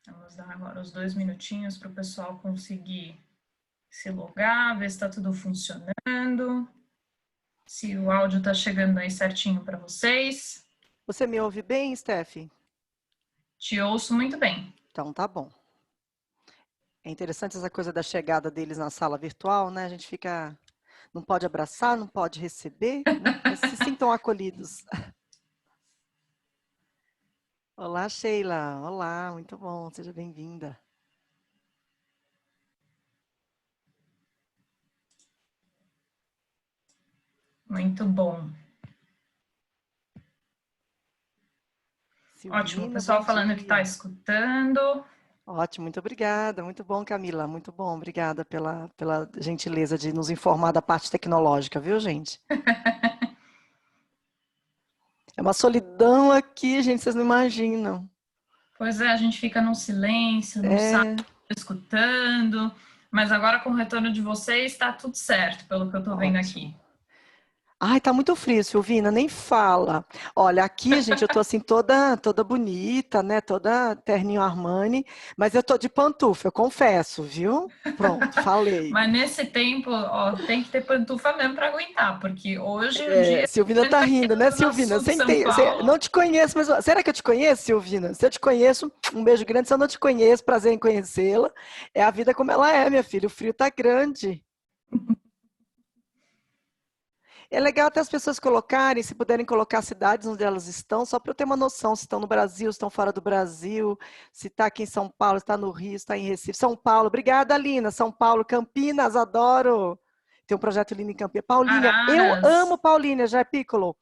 Vamos dar agora os 2 minutinhos para o pessoal conseguir se logar, ver se está tudo funcionando, se o áudio está chegando aí certinho para vocês. Você me ouve bem, Steph? Te ouço muito bem. Então tá bom. É interessante essa coisa da chegada deles na sala virtual, né? A gente fica, não pode abraçar, não pode receber, né? Mas se sintam acolhidos. Olá, Sheila. Olá, muito bom. Seja bem-vinda. Muito bom. Ótimo, o Silvina, bom pessoal falando que está dia. escutando. Ótimo, muito obrigada. Muito bom, Camila. Muito bom. Obrigada pela gentileza de nos informar da parte tecnológica, viu, gente? É uma solidão aqui, gente, vocês não imaginam. Pois é, a gente fica no silêncio, no sala, É, escutando, mas agora com o retorno de vocês está tudo certo, pelo que eu estou vendo ótimo. aqui. Ai, tá muito frio, Silvina, nem fala. Olha, aqui, gente, eu tô assim toda bonita, né? Toda terninho Armani, mas eu tô de pantufa, eu confesso, viu? Pronto, falei. Mas nesse tempo, ó, tem que ter pantufa mesmo para aguentar, porque hoje o É, dia Silvina tá aqui rindo, né, no Silvina? sul de São Não Paulo. te conheço, mas será que eu te conheço, Silvina? Se eu te conheço, um beijo grande. Se eu não te conheço, prazer em conhecê-la. É a vida como ela é, minha filha. O frio tá grande. É legal até as pessoas colocarem, se puderem colocar cidades onde elas estão, só para eu ter uma noção se estão no Brasil, se estão fora do Brasil, se está aqui em São Paulo, se está no Rio, se está em Recife. São Paulo, obrigada, Alina. São Paulo, Campinas, adoro. Tem um projeto lindo em Campinas. Paulínia, eu amo Araras. Paulínia, já é Piccolo.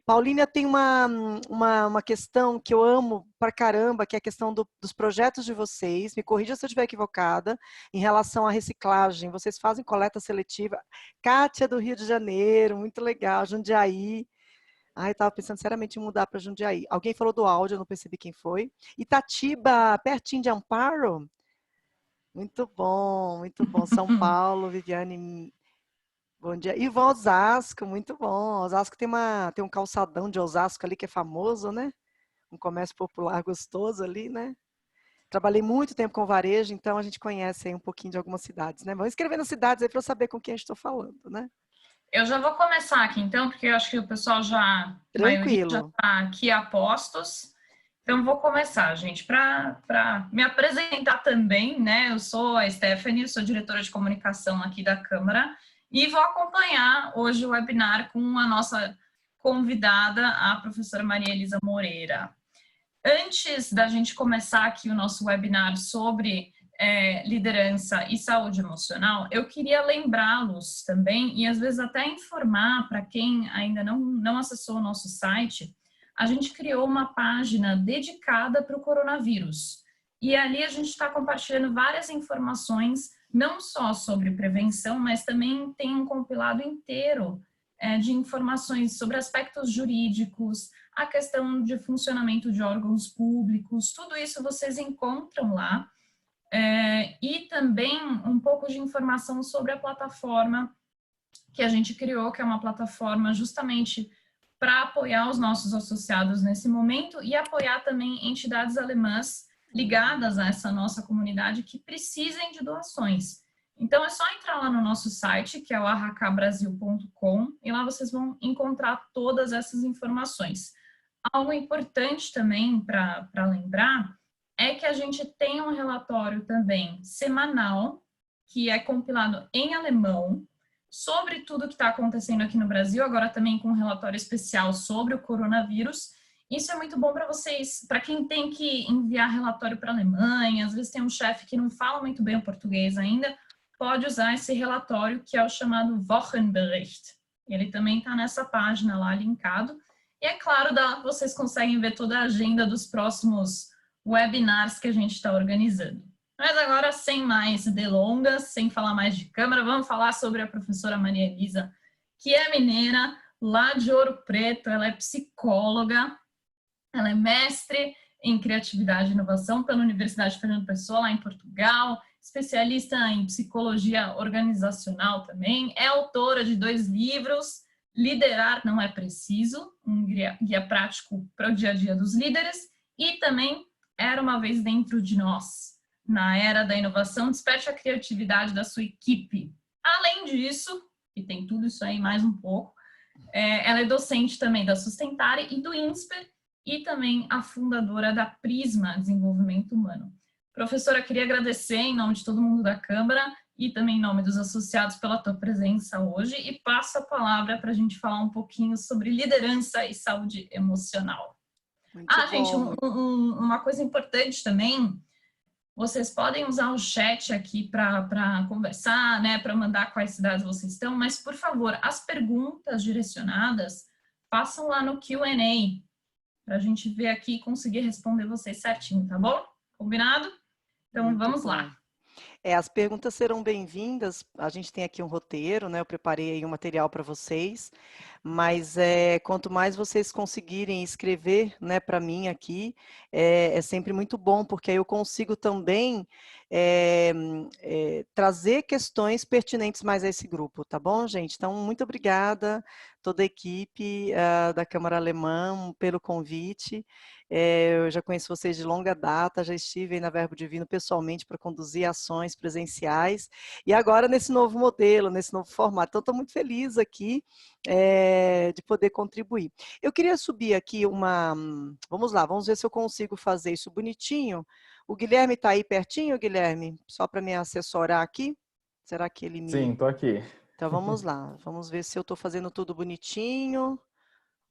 Paulínia tem uma questão que eu amo pra caramba, que é a questão dos projetos de vocês. Me corrija se eu estiver equivocada, em relação à reciclagem. Vocês fazem coleta seletiva. Kátia do Rio de Janeiro, muito legal. Jundiaí. Ai, eu estava pensando seriamente em mudar para Jundiaí. Alguém falou do áudio, eu não percebi quem foi. Itatiba, pertinho de Amparo. Muito bom, muito bom. São Paulo, Viviane. Bom dia. E vão Osasco, muito bom. Osasco tem um calçadão de Osasco ali que é famoso, né? Um comércio popular gostoso ali, né? Trabalhei muito tempo com varejo, então a gente conhece aí um pouquinho de algumas cidades, né? Vamos escrevendo cidades aí para eu saber com quem eu estou falando, né? Eu já vou começar aqui então, porque eu acho que o pessoal já, a maioria já Tranquilo. está aqui a postos. Então, vou começar, gente, para me apresentar também, né? Eu sou a Stephanie, sou diretora de comunicação aqui da Câmara e vou acompanhar hoje o webinar com a nossa convidada, a professora Maria Elisa Moreira. Antes da gente começar aqui o nosso webinar sobre liderança e saúde emocional, eu queria lembrá-los também e às vezes até informar para quem ainda não acessou o nosso site, a gente criou uma página dedicada para o coronavírus. E ali a gente está compartilhando várias informações, não só sobre prevenção, mas também tem um compilado inteiro de informações sobre aspectos jurídicos, a questão de funcionamento de órgãos públicos, tudo isso vocês encontram lá. E também um pouco de informação sobre a plataforma que a gente criou, que é uma plataforma justamente para apoiar os nossos associados nesse momento e apoiar também entidades alemãs ligadas a essa nossa comunidade que precisem de doações. Então é só entrar lá no nosso site, que é o arracabrasil.com, e lá vocês vão encontrar todas essas informações. Algo importante também para lembrar é que a gente tem um relatório também semanal, que é compilado em alemão, sobre tudo que está acontecendo aqui no Brasil, agora também com um relatório especial sobre o coronavírus. Isso é muito bom para vocês, para quem tem que enviar relatório para a Alemanha, às vezes tem um chefe que não fala muito bem o português ainda, pode usar esse relatório que é o chamado Wochenbericht. Ele também está nessa página lá linkado. E é claro, vocês conseguem ver toda a agenda dos próximos webinars que a gente está organizando. Mas agora, sem mais delongas, sem falar mais de câmera, vamos falar sobre a professora Maria Elisa, que é mineira, lá de Ouro Preto, ela é psicóloga, ela é mestre em criatividade e inovação pela Universidade Fernando Pessoa, lá em Portugal, especialista em psicologia organizacional também, é autora de 2 livros, Liderar Não É Preciso, um guia prático para o dia a dia dos líderes, e também Era uma vez dentro de nós. Na era da inovação, desperte a criatividade da sua equipe. Além disso, e tem tudo isso aí mais um pouco, ela é docente também da Sustentare e do INSPER e também a fundadora da Prisma Desenvolvimento Humano. Professora, queria agradecer em nome de todo mundo da Câmara e também em nome dos associados pela tua presença hoje e passo a palavra para a gente falar um pouquinho sobre liderança e saúde emocional. Muito bom. Gente, uma coisa importante também, vocês podem usar o chat aqui para conversar, né, para mandar quais cidades vocês estão, mas, por favor, as perguntas direcionadas, façam lá no Q&A, para a gente ver aqui e conseguir responder vocês certinho, tá bom? Combinado? Então, Muito vamos bom. lá. As perguntas serão bem-vindas. A gente tem aqui um roteiro, né? Eu preparei aí um material para vocês, mas quanto mais vocês conseguirem escrever, né, para mim aqui, é sempre muito bom, porque aí eu consigo também trazer questões pertinentes mais a esse grupo, tá bom, gente? Então, muito obrigada toda a equipe da Câmara Alemã pelo convite. Eu já conheço vocês de longa data, já estive aí na Verbo Divino pessoalmente para conduzir ações presenciais, e agora nesse novo modelo, nesse novo formato. Então, estou muito feliz aqui de poder contribuir. Eu queria subir aqui vamos lá, vamos ver se eu consigo fazer isso bonitinho. O Guilherme está aí pertinho, Guilherme? Só para me assessorar aqui? Será que ele me... Sim, estou aqui. Então, vamos lá, vamos ver se eu estou fazendo tudo bonitinho.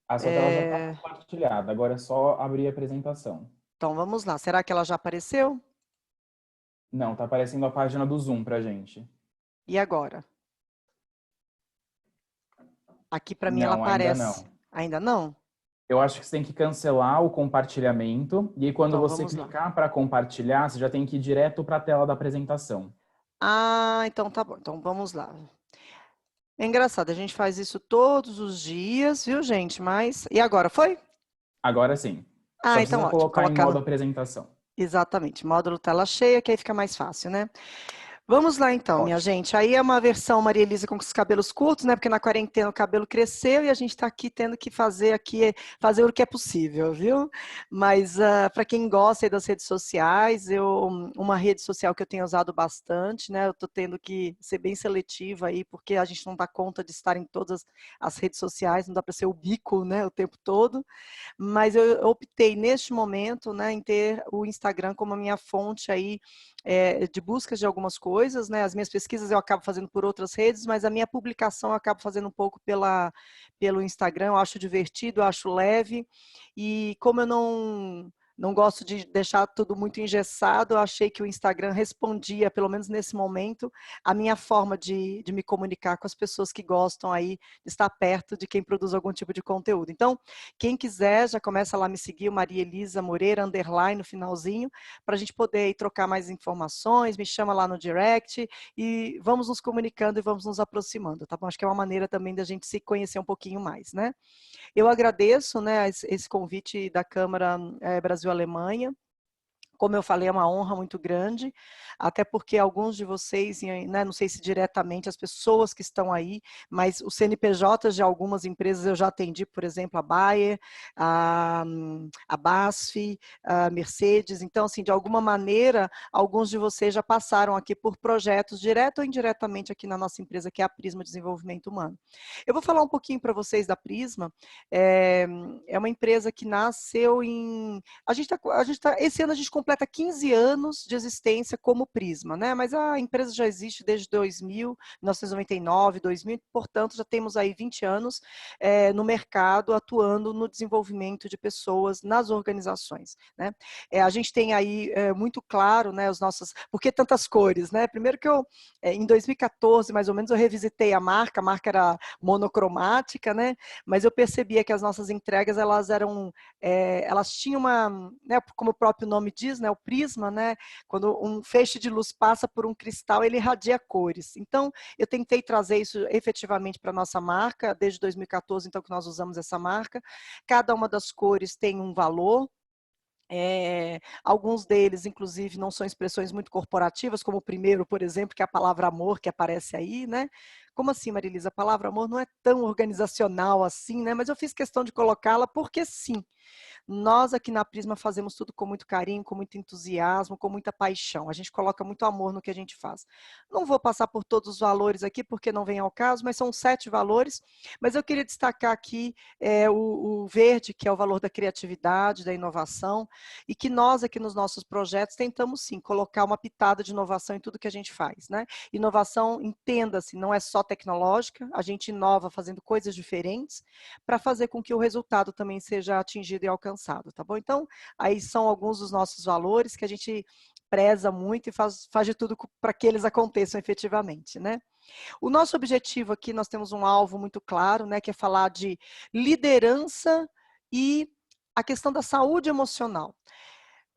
A sua tela já está compartilhada, agora é só abrir a apresentação. Então, vamos lá. Será que ela já apareceu? Não, está aparecendo a página do Zoom para a gente. E agora? Aqui para mim ela aparece. Ainda não. Ainda não? Eu acho que você tem que cancelar o compartilhamento, e aí quando Então, você clicar para compartilhar, você já tem que ir direto para a tela da apresentação. Ah, então tá bom. Então, vamos lá. É engraçado, a gente faz isso todos os dias, viu, gente? Mas... E agora, foi? Agora sim. Ah, Só então precisa ótimo. colocar em modo apresentação. Exatamente, módulo tela cheia, que aí fica mais fácil, né? Vamos lá então, minha gente. Aí é uma versão Maria Elisa com os cabelos curtos, né? Porque na quarentena o cabelo cresceu e a gente está aqui tendo que fazer o que é possível, viu? Mas para quem gosta aí das redes sociais, uma rede social que eu tenho usado bastante, né? Eu estou tendo que ser bem seletiva aí, porque a gente não dá conta de estar em todas as redes sociais, não dá para ser o bico, né? O tempo todo. Mas eu optei neste momento, né, em ter o Instagram como a minha fonte aí de buscas de algumas coisas, né? As minhas pesquisas eu acabo fazendo por outras redes, mas a minha publicação eu acabo fazendo um pouco pelo Instagram. Eu acho divertido, eu acho leve, e como eu não gosto de deixar tudo muito engessado, eu achei que o Instagram respondia, pelo menos nesse momento, a minha forma de me comunicar com as pessoas que gostam aí de estar perto de quem produz algum tipo de conteúdo. Então, quem quiser, já começa lá a me seguir, o Maria Elisa Moreira, _ no finalzinho, para a gente poder trocar mais informações, me chama lá no direct e vamos nos comunicando e vamos nos aproximando, tá bom? Acho que é uma maneira também da gente se conhecer um pouquinho mais, né? Eu agradeço, né, esse convite da Câmara Brasil-Alemanha. Como eu falei, é uma honra muito grande, até porque alguns de vocês, né, não sei se diretamente as pessoas que estão aí, mas os CNPJs de algumas empresas eu já atendi, por exemplo, a Bayer, a BASF, a Mercedes. Então, assim, de alguma maneira, alguns de vocês já passaram aqui por projetos, direto ou indiretamente, aqui na nossa empresa, que é a Prisma Desenvolvimento Humano. Eu vou falar um pouquinho para vocês da Prisma. É uma empresa que nasceu em... esse ano a gente completa 15 anos de existência como Prisma, né? Mas a empresa já existe desde 1999, 2000, portanto, já temos aí 20 anos no mercado, atuando no desenvolvimento de pessoas nas organizações, né? A gente tem aí muito claro, né, por que tantas cores, né? Primeiro que em 2014, mais ou menos, eu revisitei a marca era monocromática, né? Mas eu percebia que as nossas entregas, elas tinham né, como o próprio nome diz, né, o prisma, né, quando um feixe de luz passa por um cristal, ele irradia cores. Então, eu tentei trazer isso efetivamente para a nossa marca, desde 2014, então, que nós usamos essa marca. Cada uma das cores tem um valor. Alguns deles, inclusive, não são expressões muito corporativas, como o primeiro, por exemplo, que é a palavra amor, que aparece aí, né? Como assim, Marilisa? A palavra amor não é tão organizacional assim, né? Mas eu fiz questão de colocá-la porque sim. Nós aqui na Prisma fazemos tudo com muito carinho, com muito entusiasmo, com muita paixão. A gente coloca muito amor no que a gente faz. Não vou passar por todos os valores aqui, porque não vem ao caso, mas são 7 valores. Mas eu queria destacar aqui o verde, que é o valor da criatividade, da inovação, e que nós aqui nos nossos projetos tentamos sim colocar uma pitada de inovação em tudo que a gente faz, né? Inovação, entenda-se, não é só tecnológica, a gente inova fazendo coisas diferentes para fazer com que o resultado também seja atingido e alcançado, tá bom? Então, aí são alguns dos nossos valores que a gente preza muito e faz de tudo para que eles aconteçam efetivamente, né? O nosso objetivo aqui, nós temos um alvo muito claro, né, que é falar de liderança e a questão da saúde emocional.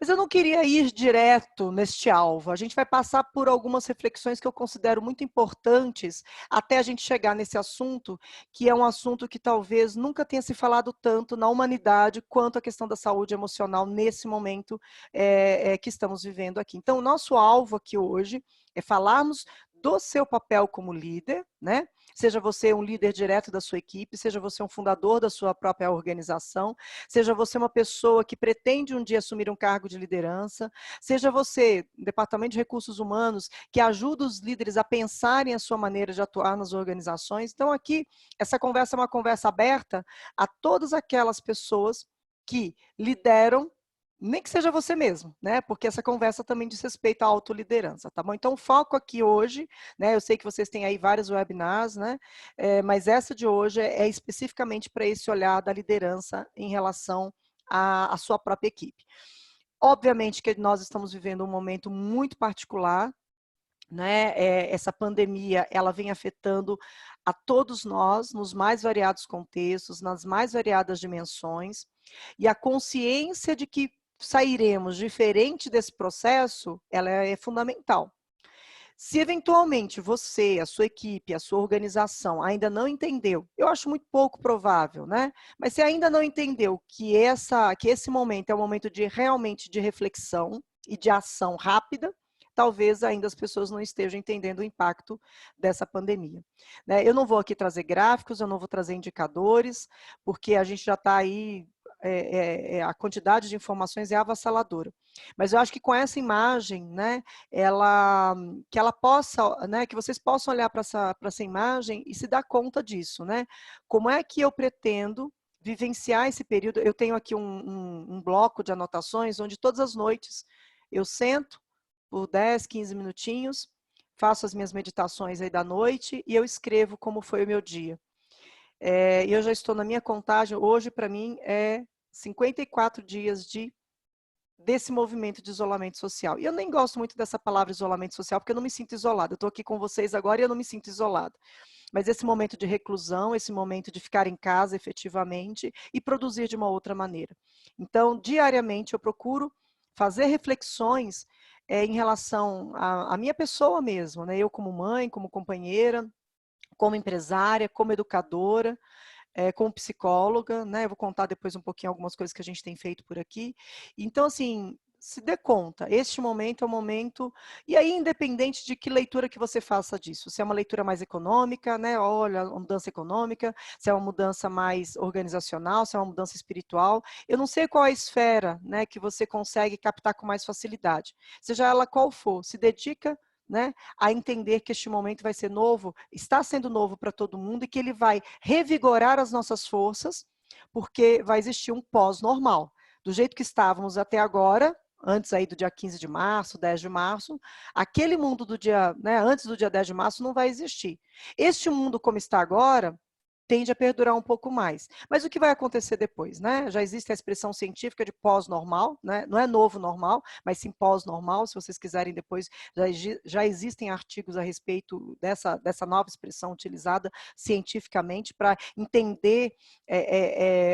Mas eu não queria ir direto neste alvo. A gente vai passar por algumas reflexões que eu considero muito importantes até a gente chegar nesse assunto, que é um assunto que talvez nunca tenha se falado tanto na humanidade quanto a questão da saúde emocional nesse momento que estamos vivendo aqui. Então, o nosso alvo aqui hoje é falarmos do seu papel como líder, né? Seja você um líder direto da sua equipe, seja você um fundador da sua própria organização, seja você uma pessoa que pretende um dia assumir um cargo de liderança, seja você, Departamento de Recursos Humanos, que ajuda os líderes a pensarem a sua maneira de atuar nas organizações. Então, aqui, essa conversa é uma conversa aberta a todas aquelas pessoas que lideram, nem que seja você mesmo, né? Porque essa conversa também diz respeito à autoliderança, tá bom? Então, o foco aqui hoje, né? Eu sei que vocês têm aí vários webinars, né? Mas essa de hoje é especificamente para esse olhar da liderança em relação à sua própria equipe. Obviamente que nós estamos vivendo um momento muito particular, né? Essa pandemia, ela vem afetando a todos nós, nos mais variados contextos, nas mais variadas dimensões, e a consciência de que sairemos diferente desse processo, ela é fundamental. Se eventualmente você, a sua equipe, a sua organização ainda não entendeu, eu acho muito pouco provável, né? Mas se ainda não entendeu que esse momento é um momento de realmente de reflexão e de ação rápida, talvez ainda as pessoas não estejam entendendo o impacto dessa pandemia, né? Eu não vou aqui trazer gráficos, eu não vou trazer indicadores, porque a gente já está aí, a quantidade de informações é avassaladora. Mas eu acho que com essa imagem, né, que ela possa, né, que vocês possam olhar para essa imagem e se dar conta disso, né? Como é que eu pretendo vivenciar esse período? Eu tenho aqui um bloco de anotações onde todas as noites eu sento por 10, 15 minutinhos, faço as minhas meditações aí da noite e eu escrevo como foi o meu dia. E eu já estou na minha contagem, hoje para mim é 54 dias desse movimento de isolamento social. E eu nem gosto muito dessa palavra isolamento social, porque eu não me sinto isolada. Eu estou aqui com vocês agora e eu não me sinto isolada. Mas esse momento de reclusão, esse momento de ficar em casa efetivamente e produzir de uma outra maneira. Então, diariamente eu procuro fazer reflexões em relação à minha pessoa mesmo, né? Eu como mãe, como companheira, como empresária, como educadora, como psicóloga, né? Eu vou contar depois um pouquinho algumas coisas que a gente tem feito por aqui. Então, assim, se dê conta, este momento é o momento, e aí independente de que leitura que você faça disso, se é uma leitura mais econômica, né, olha, uma mudança econômica, se é uma mudança mais organizacional, se é uma mudança espiritual, eu não sei qual é a esfera, né, que você consegue captar com mais facilidade, seja ela qual for, se dedica, né, a entender que este momento vai ser novo, está sendo novo para todo mundo e que ele vai revigorar as nossas forças, porque vai existir um pós-normal. Do jeito que estávamos até agora, antes aí do dia 15 de março, 10 de março, aquele mundo do dia, né, antes do dia 10 de março não vai existir. Este mundo como está agora, tende a perdurar um pouco mais. Mas o que vai acontecer depois, né? Já existe a expressão científica de pós-normal, né? Não é novo normal, mas sim pós-normal, se vocês quiserem depois, já existem artigos a respeito dessa nova expressão utilizada cientificamente para entender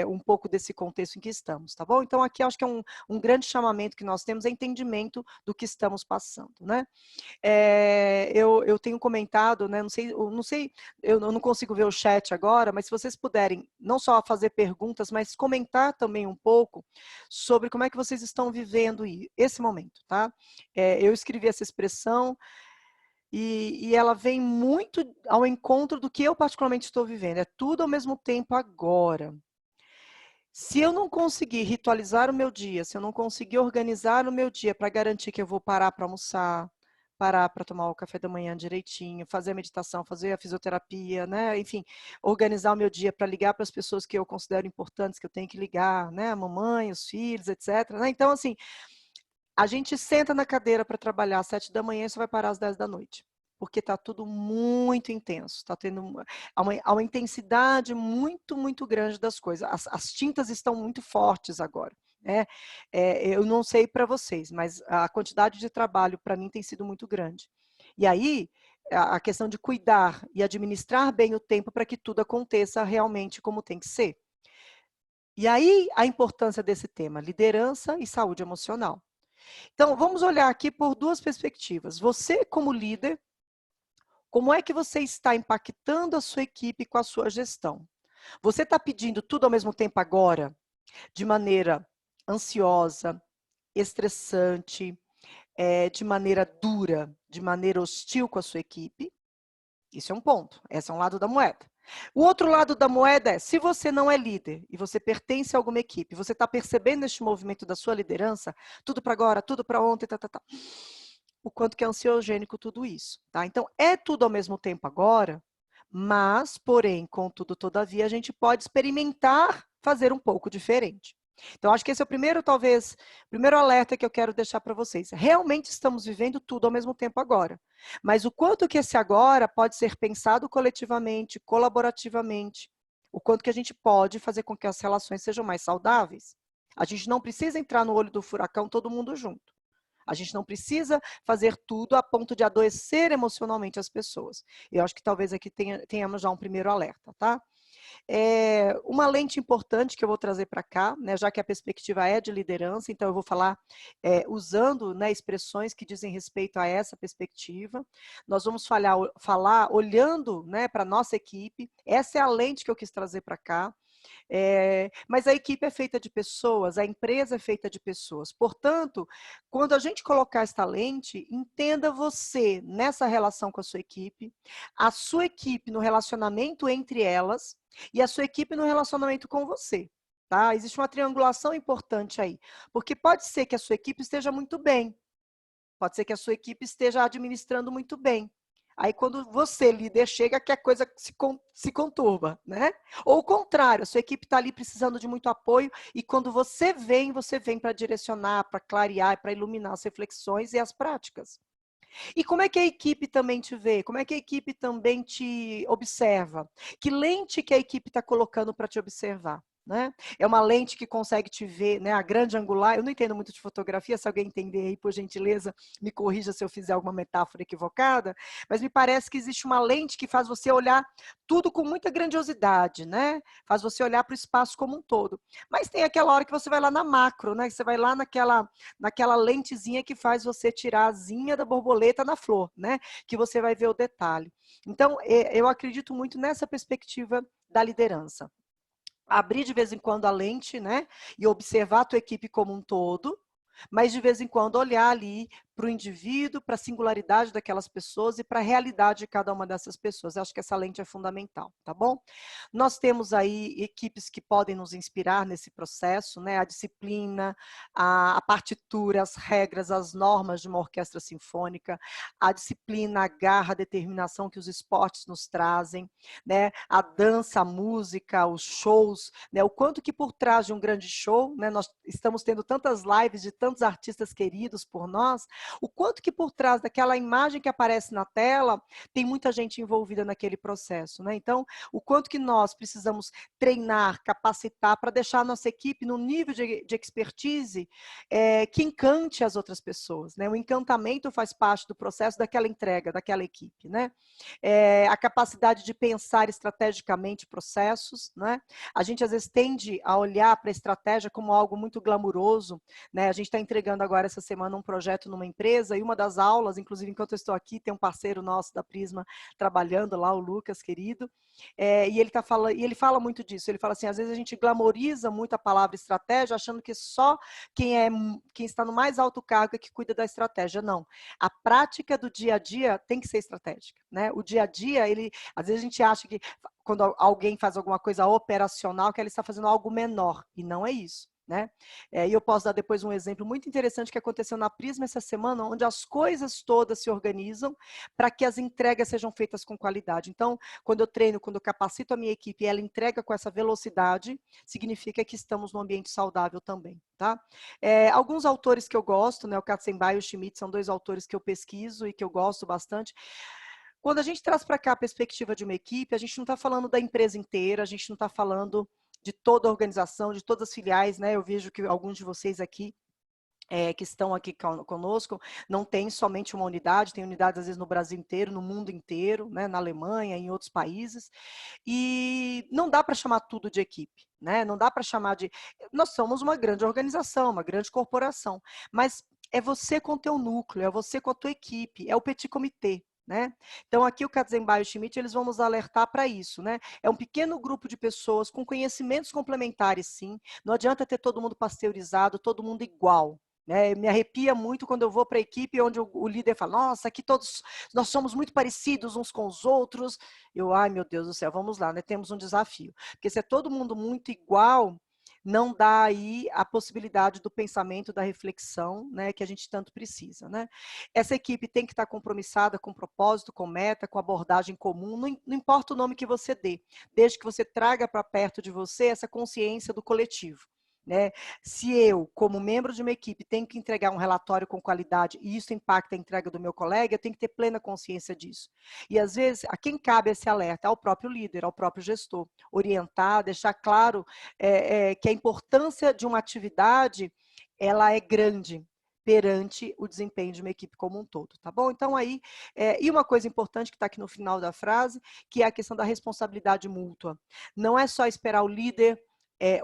um pouco desse contexto em que estamos, tá bom? Então aqui acho que é um grande chamamento que nós temos, é entendimento do que estamos passando, né? Eu tenho comentado, né, não sei, eu não consigo ver o chat agora, mas se vocês puderem não só fazer perguntas, mas comentar também um pouco sobre como é que vocês estão vivendo esse momento, tá? Eu escrevi essa expressão e ela vem muito ao encontro do que eu particularmente estou vivendo, é tudo ao mesmo tempo agora. Se eu não conseguir ritualizar o meu dia, se eu não conseguir organizar o meu dia para garantir que eu vou parar para almoçar, parar para tomar o café da manhã direitinho, fazer a meditação, fazer a fisioterapia, né? Enfim, organizar o meu dia para ligar para as pessoas que eu considero importantes, que eu tenho que ligar, né? A mamãe, os filhos, etc. Né? Então, assim, a gente senta na cadeira para trabalhar às 7 da manhã e só vai parar às 10 da noite. Porque está tudo muito intenso, está tendo uma intensidade muito, muito grande das coisas. As tintas estão muito fortes agora. Né? Eu não sei para vocês, mas a quantidade de trabalho para mim tem sido muito grande. E aí, a questão de cuidar e administrar bem o tempo para que tudo aconteça realmente como tem que ser. E aí, a importância desse tema, liderança e saúde emocional. Então, vamos olhar aqui por duas perspectivas. Você, como líder, como é que você está impactando a sua equipe com a sua gestão? Você está pedindo tudo ao mesmo tempo agora, de maneira ansiosa, estressante, de maneira dura, de maneira hostil com a sua equipe? Isso é um ponto, esse é um lado da moeda. O outro lado da moeda é, se você não é líder e você pertence a alguma equipe, você está percebendo este movimento da sua liderança, tudo para agora, tudo para ontem, o quanto que é ansiogênico tudo isso. Tá? Então, é tudo ao mesmo tempo agora, mas, porém, contudo, todavia, a gente pode experimentar fazer um pouco diferente. Então, acho que esse é o primeiro, talvez, primeiro alerta que eu quero deixar para vocês. Realmente estamos vivendo tudo ao mesmo tempo agora. Mas o quanto que esse agora pode ser pensado coletivamente, colaborativamente, o quanto que a gente pode fazer com que as relações sejam mais saudáveis. A gente não precisa entrar no olho do furacão todo mundo junto. A gente não precisa fazer tudo a ponto de adoecer emocionalmente as pessoas. Eu acho que talvez aqui tenhamos já um primeiro alerta, tá? Uma lente importante que eu vou trazer para cá, né, já que a perspectiva é de liderança, então eu vou falar usando, né, expressões que dizem respeito a essa perspectiva. Nós vamos falar olhando, né, para a nossa equipe. Essa é a lente que eu quis trazer para cá. Mas a equipe é feita de pessoas, a empresa é feita de pessoas. Portanto, quando a gente colocar esta lente, entenda você nessa relação com a sua equipe no relacionamento entre elas e a sua equipe no relacionamento com você. Tá? Existe uma triangulação importante aí, porque pode ser que a sua equipe esteja muito bem, pode ser que a sua equipe esteja administrando muito bem. Aí, quando você, líder, chega, que a coisa se conturba, né? Ou o contrário, a sua equipe está ali precisando de muito apoio e quando você vem para direcionar, para clarear, para iluminar as reflexões e as práticas. E como é que a equipe também te vê? Como é que a equipe também te observa? Que lente que a equipe está colocando para te observar? Né? É uma lente que consegue te ver, né? A grande angular, eu não entendo muito de fotografia, se alguém entender aí, por gentileza, me corrija se eu fizer alguma metáfora equivocada, mas me parece que existe uma lente que faz você olhar tudo com muita grandiosidade, né? Faz você olhar para o espaço como um todo. Mas tem aquela hora que você vai lá na macro, né? Você vai lá naquela lentezinha que faz você tirar a asinha da borboleta na flor, né? Que você vai ver o detalhe. Então, eu acredito muito nessa perspectiva da liderança. Abrir de vez em quando a lente, né? E observar a tua equipe como um todo, mas de vez em quando olhar ali para o indivíduo, para a singularidade daquelas pessoas e para a realidade de cada uma dessas pessoas. Eu acho que essa lente é fundamental, tá bom? Nós temos aí equipes que podem nos inspirar nesse processo, né? A disciplina, a partitura, as regras, as normas de uma orquestra sinfônica, a disciplina, a garra, a determinação que os esportes nos trazem, né? A dança, a música, os shows, né? O quanto que por trás de um grande show, né? Nós estamos tendo tantas lives de tantos artistas queridos por nós, o quanto que por trás daquela imagem que aparece na tela, tem muita gente envolvida naquele processo, né? Então, o quanto que nós precisamos treinar, capacitar para deixar a nossa equipe no nível de expertise que encante as outras pessoas, né? O encantamento faz parte do processo daquela entrega, daquela equipe, né? A capacidade de pensar estrategicamente processos, né? A gente às vezes tende a olhar para a estratégia como algo muito glamuroso, né? A gente está entregando agora essa semana um projeto numa empresa, e uma das aulas, inclusive enquanto eu estou aqui, tem um parceiro nosso da Prisma trabalhando lá, o Lucas, querido, e ele fala muito disso. Ele fala assim, às vezes a gente glamoriza muito a palavra estratégia, achando que só quem está no mais alto cargo é que cuida da estratégia. Não. A prática do dia a dia tem que ser estratégica, né? O dia a dia, às vezes a gente acha que quando alguém faz alguma coisa operacional, que ela está fazendo algo menor, e não é isso. Né? E eu posso dar depois um exemplo muito interessante que aconteceu na Prisma essa semana, onde as coisas todas se organizam para que as entregas sejam feitas com qualidade. Então, quando eu treino, quando eu capacito a minha equipe e ela entrega com essa velocidade, significa que estamos num ambiente saudável também. Tá? Alguns autores que eu gosto, né, o Katzenbach e o Schmidt, são 2 autores que eu pesquiso e que eu gosto bastante. Quando a gente traz para cá a perspectiva de uma equipe, a gente não está falando da empresa inteira, a gente não está falando de toda a organização, de todas as filiais, né? Eu vejo que alguns de vocês aqui, que estão aqui conosco, não tem somente uma unidade, tem unidades às vezes no Brasil inteiro, no mundo inteiro, né? Na Alemanha, em outros países, e não dá para chamar tudo de equipe, né? Não dá para chamar de... Nós somos uma grande organização, uma grande corporação, mas é você com o teu núcleo, é você com a tua equipe, é o petit comité. Né? Então, aqui o Katzenbach e o Schmidt, eles vão nos alertar para isso. Né? É um pequeno grupo de pessoas com conhecimentos complementares, sim. Não adianta ter todo mundo pasteurizado, todo mundo igual. Né? Me arrepia muito quando eu vou para a equipe onde o líder fala, nossa, aqui todos nós somos muito parecidos uns com os outros. Ai meu Deus do céu, vamos lá, né? Temos um desafio. Porque se é todo mundo muito igual, não dá aí a possibilidade do pensamento, da reflexão, né, que a gente tanto precisa. Né? Essa equipe tem que estar compromissada com propósito, com meta, com abordagem comum, não importa o nome que você dê, desde que você traga para perto de você essa consciência do coletivo. Né? Se eu, como membro de uma equipe, tenho que entregar um relatório com qualidade e isso impacta a entrega do meu colega, eu tenho que ter plena consciência disso. E às vezes, a quem cabe esse alerta? Ao próprio líder, ao próprio gestor. Orientar, deixar claro que a importância de uma atividade, ela é grande perante o desempenho de uma equipe como um todo, tá bom? Então aí, e uma coisa importante que está aqui no final da frase, que é a questão da responsabilidade mútua. Não é só esperar o líder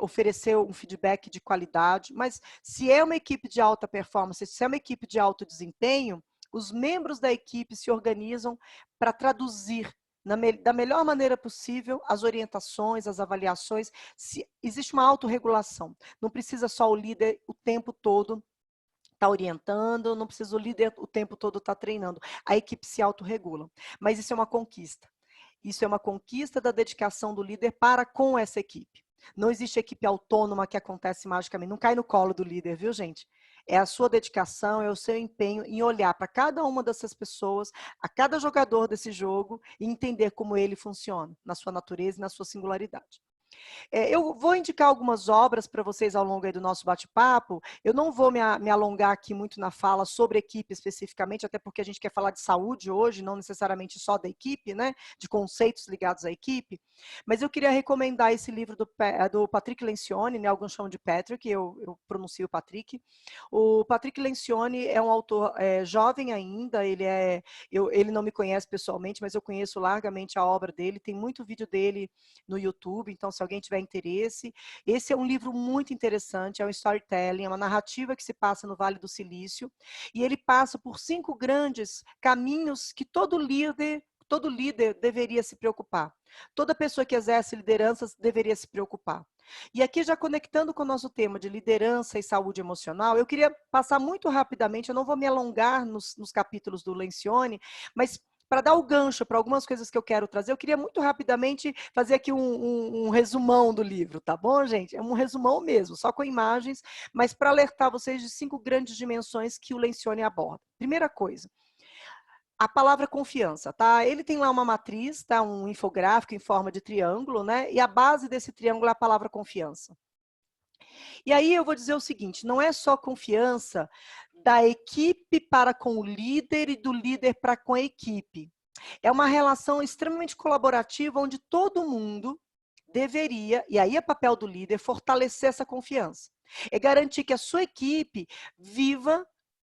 oferecer um feedback de qualidade, mas se é uma equipe de alta performance, se é uma equipe de alto desempenho, os membros da equipe se organizam para traduzir da melhor maneira possível as orientações, as avaliações. Se existe uma autorregulação, não precisa só o líder o tempo todo estar orientando, não precisa o líder o tempo todo estar treinando, a equipe se autorregula, mas isso é uma conquista. Isso é uma conquista da dedicação do líder para com essa equipe. Não existe equipe autônoma que acontece magicamente, não cai no colo do líder, viu, gente? É a sua dedicação, é o seu empenho em olhar para cada uma dessas pessoas, a cada jogador desse jogo e entender como ele funciona, na sua natureza e na sua singularidade. Eu vou indicar algumas obras para vocês ao longo aí do nosso bate-papo. Eu não vou me alongar aqui muito na fala sobre equipe especificamente, até porque a gente quer falar de saúde hoje, não necessariamente só da equipe, né? De conceitos ligados à equipe. Mas eu queria recomendar esse livro do Patrick Lencioni, né? Alguns chamam de Patrick, eu pronuncio Patrick. O Patrick Lencioni é um autor jovem ainda, ele não me conhece pessoalmente, mas eu conheço largamente a obra dele, tem muito vídeo dele no YouTube, então se alguém tiver interesse, esse é um livro muito interessante, é um storytelling, é uma narrativa que se passa no Vale do Silício, e ele passa por 5 grandes caminhos que todo líder deveria se preocupar. Toda pessoa que exerce lideranças deveria se preocupar. E aqui, já conectando com o nosso tema de liderança e saúde emocional, eu queria passar muito rapidamente, eu não vou me alongar nos capítulos do Lencioni, mas para dar o gancho para algumas coisas que eu quero trazer, eu queria muito rapidamente fazer aqui um resumão do livro, tá bom, gente? É um resumão mesmo, só com imagens, mas para alertar vocês de 5 grandes dimensões que o Lencioni aborda. Primeira coisa, a palavra confiança, tá? Ele tem lá uma matriz, tá? Um infográfico em forma de triângulo, né? E a base desse triângulo é a palavra confiança. E aí eu vou dizer o seguinte, não é só confiança da equipe para com o líder e do líder para com a equipe. É uma relação extremamente colaborativa onde todo mundo deveria, e aí é papel do líder, fortalecer essa confiança. É garantir que a sua equipe viva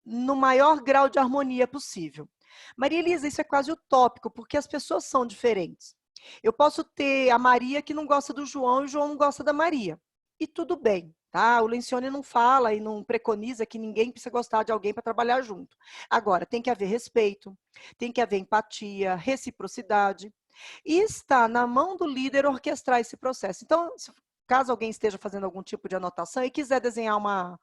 no maior grau de harmonia possível. Maria Elisa, isso é quase utópico, porque as pessoas são diferentes. Eu posso ter a Maria que não gosta do João e o João não gosta da Maria. E tudo bem. Tá? O Lencioni não fala e não preconiza que ninguém precisa gostar de alguém para trabalhar junto. Agora, tem que haver respeito, tem que haver empatia, reciprocidade, e está na mão do líder orquestrar esse processo. Então, caso alguém esteja fazendo algum tipo de anotação e quiser desenhar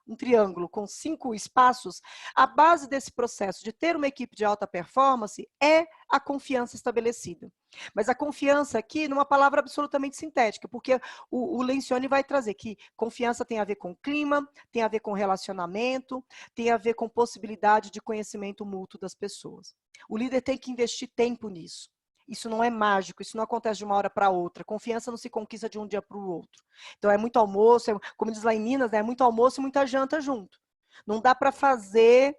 um triângulo com 5 espaços, a base desse processo de ter uma equipe de alta performance é a confiança estabelecida. Mas a confiança aqui, numa palavra absolutamente sintética, porque o Lencioni vai trazer que confiança tem a ver com clima, tem a ver com relacionamento, tem a ver com possibilidade de conhecimento mútuo das pessoas. O líder tem que investir tempo nisso. Isso não é mágico, isso não acontece de uma hora para outra. Confiança não se conquista de um dia para o outro. Então é muito almoço, como diz lá em Minas, né, é muito almoço e muita janta junto. Não dá para fazer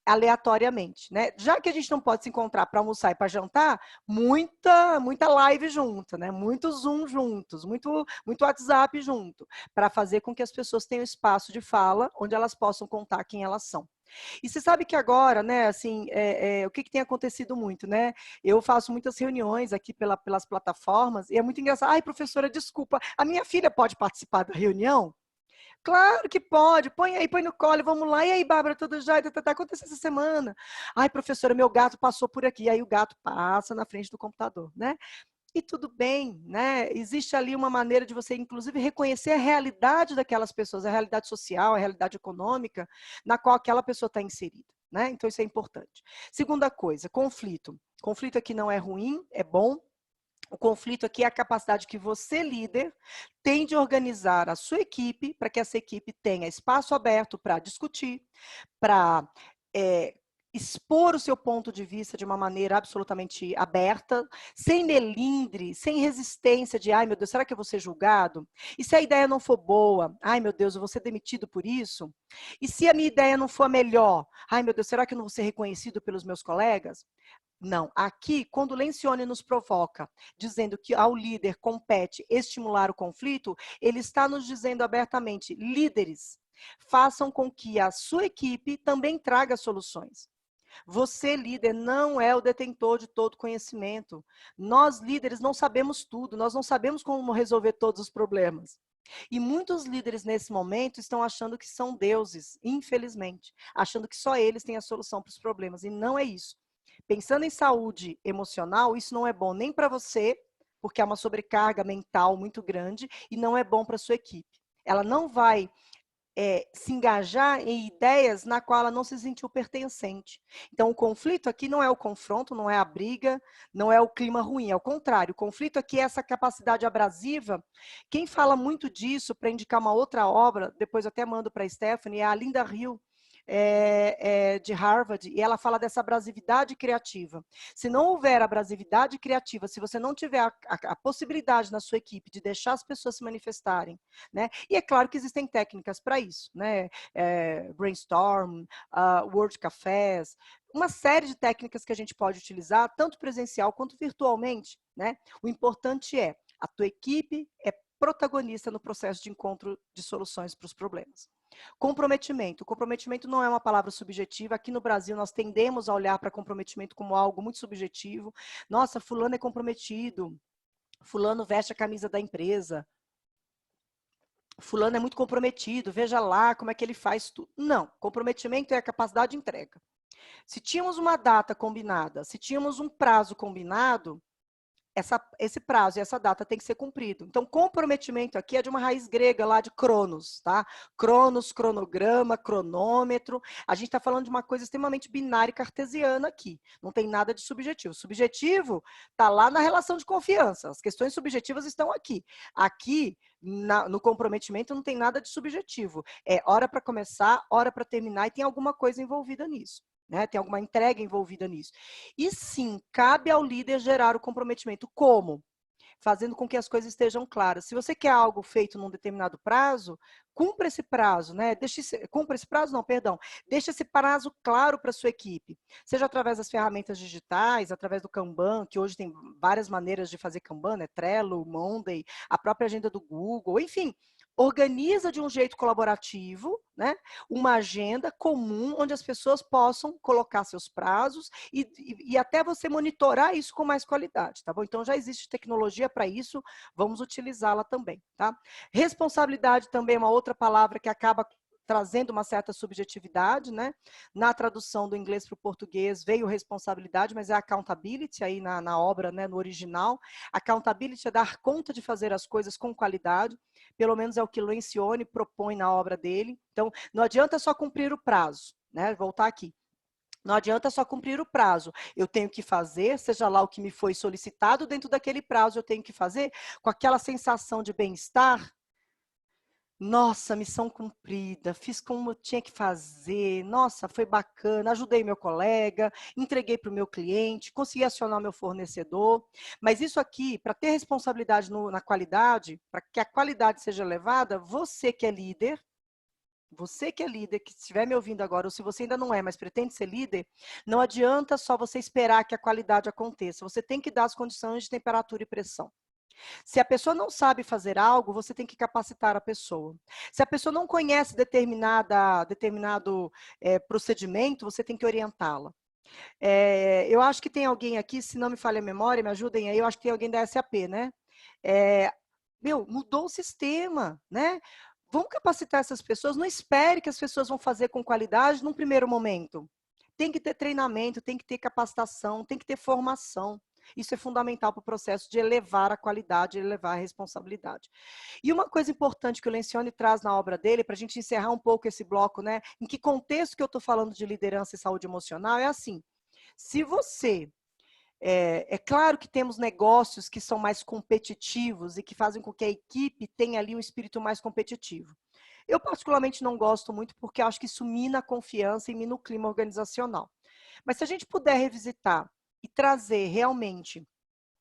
aleatoriamente, né? Já que a gente não pode se encontrar para almoçar e para jantar, muita live junto, né? Muito Zoom juntos, muito WhatsApp junto, para fazer com que as pessoas tenham espaço de fala onde elas possam contar quem elas são. E você sabe que agora, né, assim, o que tem acontecido muito, né? Eu faço muitas reuniões aqui pelas plataformas e é muito engraçado. Ai, professora, desculpa, a minha filha pode participar da reunião? Claro que pode, põe aí, põe no colo, vamos lá. E aí, Bárbara, tudo já? Tá acontecendo essa semana. Ai, professora, meu gato passou por aqui. E aí o gato passa na frente do computador, né? E tudo bem, né? Existe ali uma maneira de você, inclusive, reconhecer a realidade daquelas pessoas, a realidade social, a realidade econômica, na qual aquela pessoa está inserida, né? Então, isso é importante. Segunda coisa, conflito. Conflito aqui não é ruim, é bom. O conflito aqui é a capacidade que você, líder, tem de organizar a sua equipe para que essa equipe tenha espaço aberto para discutir, para expor o seu ponto de vista de uma maneira absolutamente aberta, sem melindre, sem resistência de, ai meu Deus, será que eu vou ser julgado? E se a ideia não for boa? Ai meu Deus, eu vou ser demitido por isso? E se a minha ideia não for a melhor? Ai meu Deus, será que eu não vou ser reconhecido pelos meus colegas? Não, aqui, quando Lencioni nos provoca, dizendo que ao líder compete estimular o conflito, ele está nos dizendo abertamente, líderes, façam com que a sua equipe também traga soluções. Você, líder, não é o detentor de todo conhecimento. Nós, líderes, não sabemos tudo, nós não sabemos como resolver todos os problemas. E muitos líderes nesse momento estão achando que são deuses, infelizmente, achando que só eles têm a solução para os problemas, e não é isso. Pensando em saúde emocional, isso não é bom nem para você, porque é uma sobrecarga mental muito grande, e não é bom para a sua equipe. Ela não vai se engajar em ideias na qual ela não se sentiu pertencente. Então, o conflito aqui não é o confronto, não é a briga, não é o clima ruim, é o contrário. O conflito aqui é essa capacidade abrasiva. Quem fala muito disso, para indicar uma outra obra, depois eu até mando para a Stephanie, é a Linda Hill, de Harvard, e ela fala dessa abrasividade criativa. Se não houver abrasividade criativa, se você não tiver a possibilidade na sua equipe de deixar as pessoas se manifestarem, né? E é claro que existem técnicas para isso, né? Brainstorm, Word Cafés, uma série de técnicas que a gente pode utilizar, tanto presencial quanto virtualmente, né? O importante é, a tua equipe é protagonista no processo de encontro de soluções para os problemas. Comprometimento. Comprometimento não é uma palavra subjetiva. Aqui no Brasil, nós tendemos a olhar para comprometimento como algo muito subjetivo. Nossa, fulano é comprometido. Fulano veste a camisa da empresa. Fulano é muito comprometido. Veja lá como é que ele faz tudo. Não. Comprometimento é a capacidade de entrega. Se tínhamos uma data combinada, se tínhamos um prazo combinado, esse prazo e essa data tem que ser cumprido. Então, comprometimento aqui é de uma raiz grega lá de cronos, tá? Cronos, cronograma, cronômetro. A gente está falando de uma coisa extremamente binária e cartesiana aqui. Não tem nada de subjetivo. Subjetivo está lá na relação de confiança. As questões subjetivas estão aqui. Aqui, no comprometimento, não tem nada de subjetivo. É hora para começar, hora para terminar e tem alguma coisa envolvida nisso. Né? Tem alguma entrega envolvida nisso. E sim, cabe ao líder gerar o comprometimento. Como? Fazendo com que as coisas estejam claras. Se você quer algo feito num determinado prazo, cumpra esse prazo, né? Cumpra esse prazo, não, perdão. Deixa esse prazo claro para a sua equipe. Seja através das ferramentas digitais, através do Kanban, que hoje tem várias maneiras de fazer Kanban, né? Trello, Monday, a própria agenda do Google, enfim. organiza de um jeito colaborativo, né, uma agenda comum onde as pessoas possam colocar seus prazos e até você monitorar isso com mais qualidade, tá bom? Então já existe tecnologia para isso, vamos utilizá-la também, tá? Responsabilidade também é uma outra palavra que acaba trazendo uma certa subjetividade, né? Na tradução do inglês para o português veio responsabilidade, mas é accountability aí na obra, né, no original. Accountability é dar conta de fazer as coisas com qualidade, pelo menos é o que Lencioni propõe na obra dele. Então, não adianta só cumprir o prazo, né? Voltar aqui. Não adianta só cumprir o prazo. Eu tenho que fazer, seja lá o que me foi solicitado, dentro daquele prazo eu tenho que fazer com aquela sensação de bem-estar. Nossa, missão cumprida, fiz como eu tinha que fazer, nossa, foi bacana, ajudei meu colega, entreguei para o meu cliente, consegui acionar meu fornecedor. Mas isso aqui, para ter responsabilidade na qualidade, para que a qualidade seja elevada, você que é líder, que estiver me ouvindo agora, ou se você ainda não é, mas pretende ser líder, não adianta só você esperar que a qualidade aconteça, você tem que dar as condições de temperatura e pressão. Se a pessoa não sabe fazer algo, você tem que capacitar a pessoa. Se a pessoa não conhece determinado procedimento, você tem que orientá-la. Eu acho que tem alguém aqui, se não me falha a memória, me ajudem aí, eu acho que tem alguém da SAP, né? Mudou o sistema, né? Vamos capacitar essas pessoas, não espere que as pessoas vão fazer com qualidade num primeiro momento. Tem que ter treinamento, tem que ter capacitação, tem que ter formação. Isso é fundamental para o processo de elevar a qualidade, elevar a responsabilidade. E uma coisa importante que o Lencioni traz na obra dele, para a gente encerrar um pouco esse bloco, né? Em que contexto que eu estou falando de liderança e saúde emocional? É assim, se você... É claro que temos negócios que são mais competitivos e que fazem com que a equipe tenha ali um espírito mais competitivo. Eu particularmente não gosto muito porque acho que isso mina a confiança e mina o clima organizacional. Mas se a gente puder revisitar e trazer realmente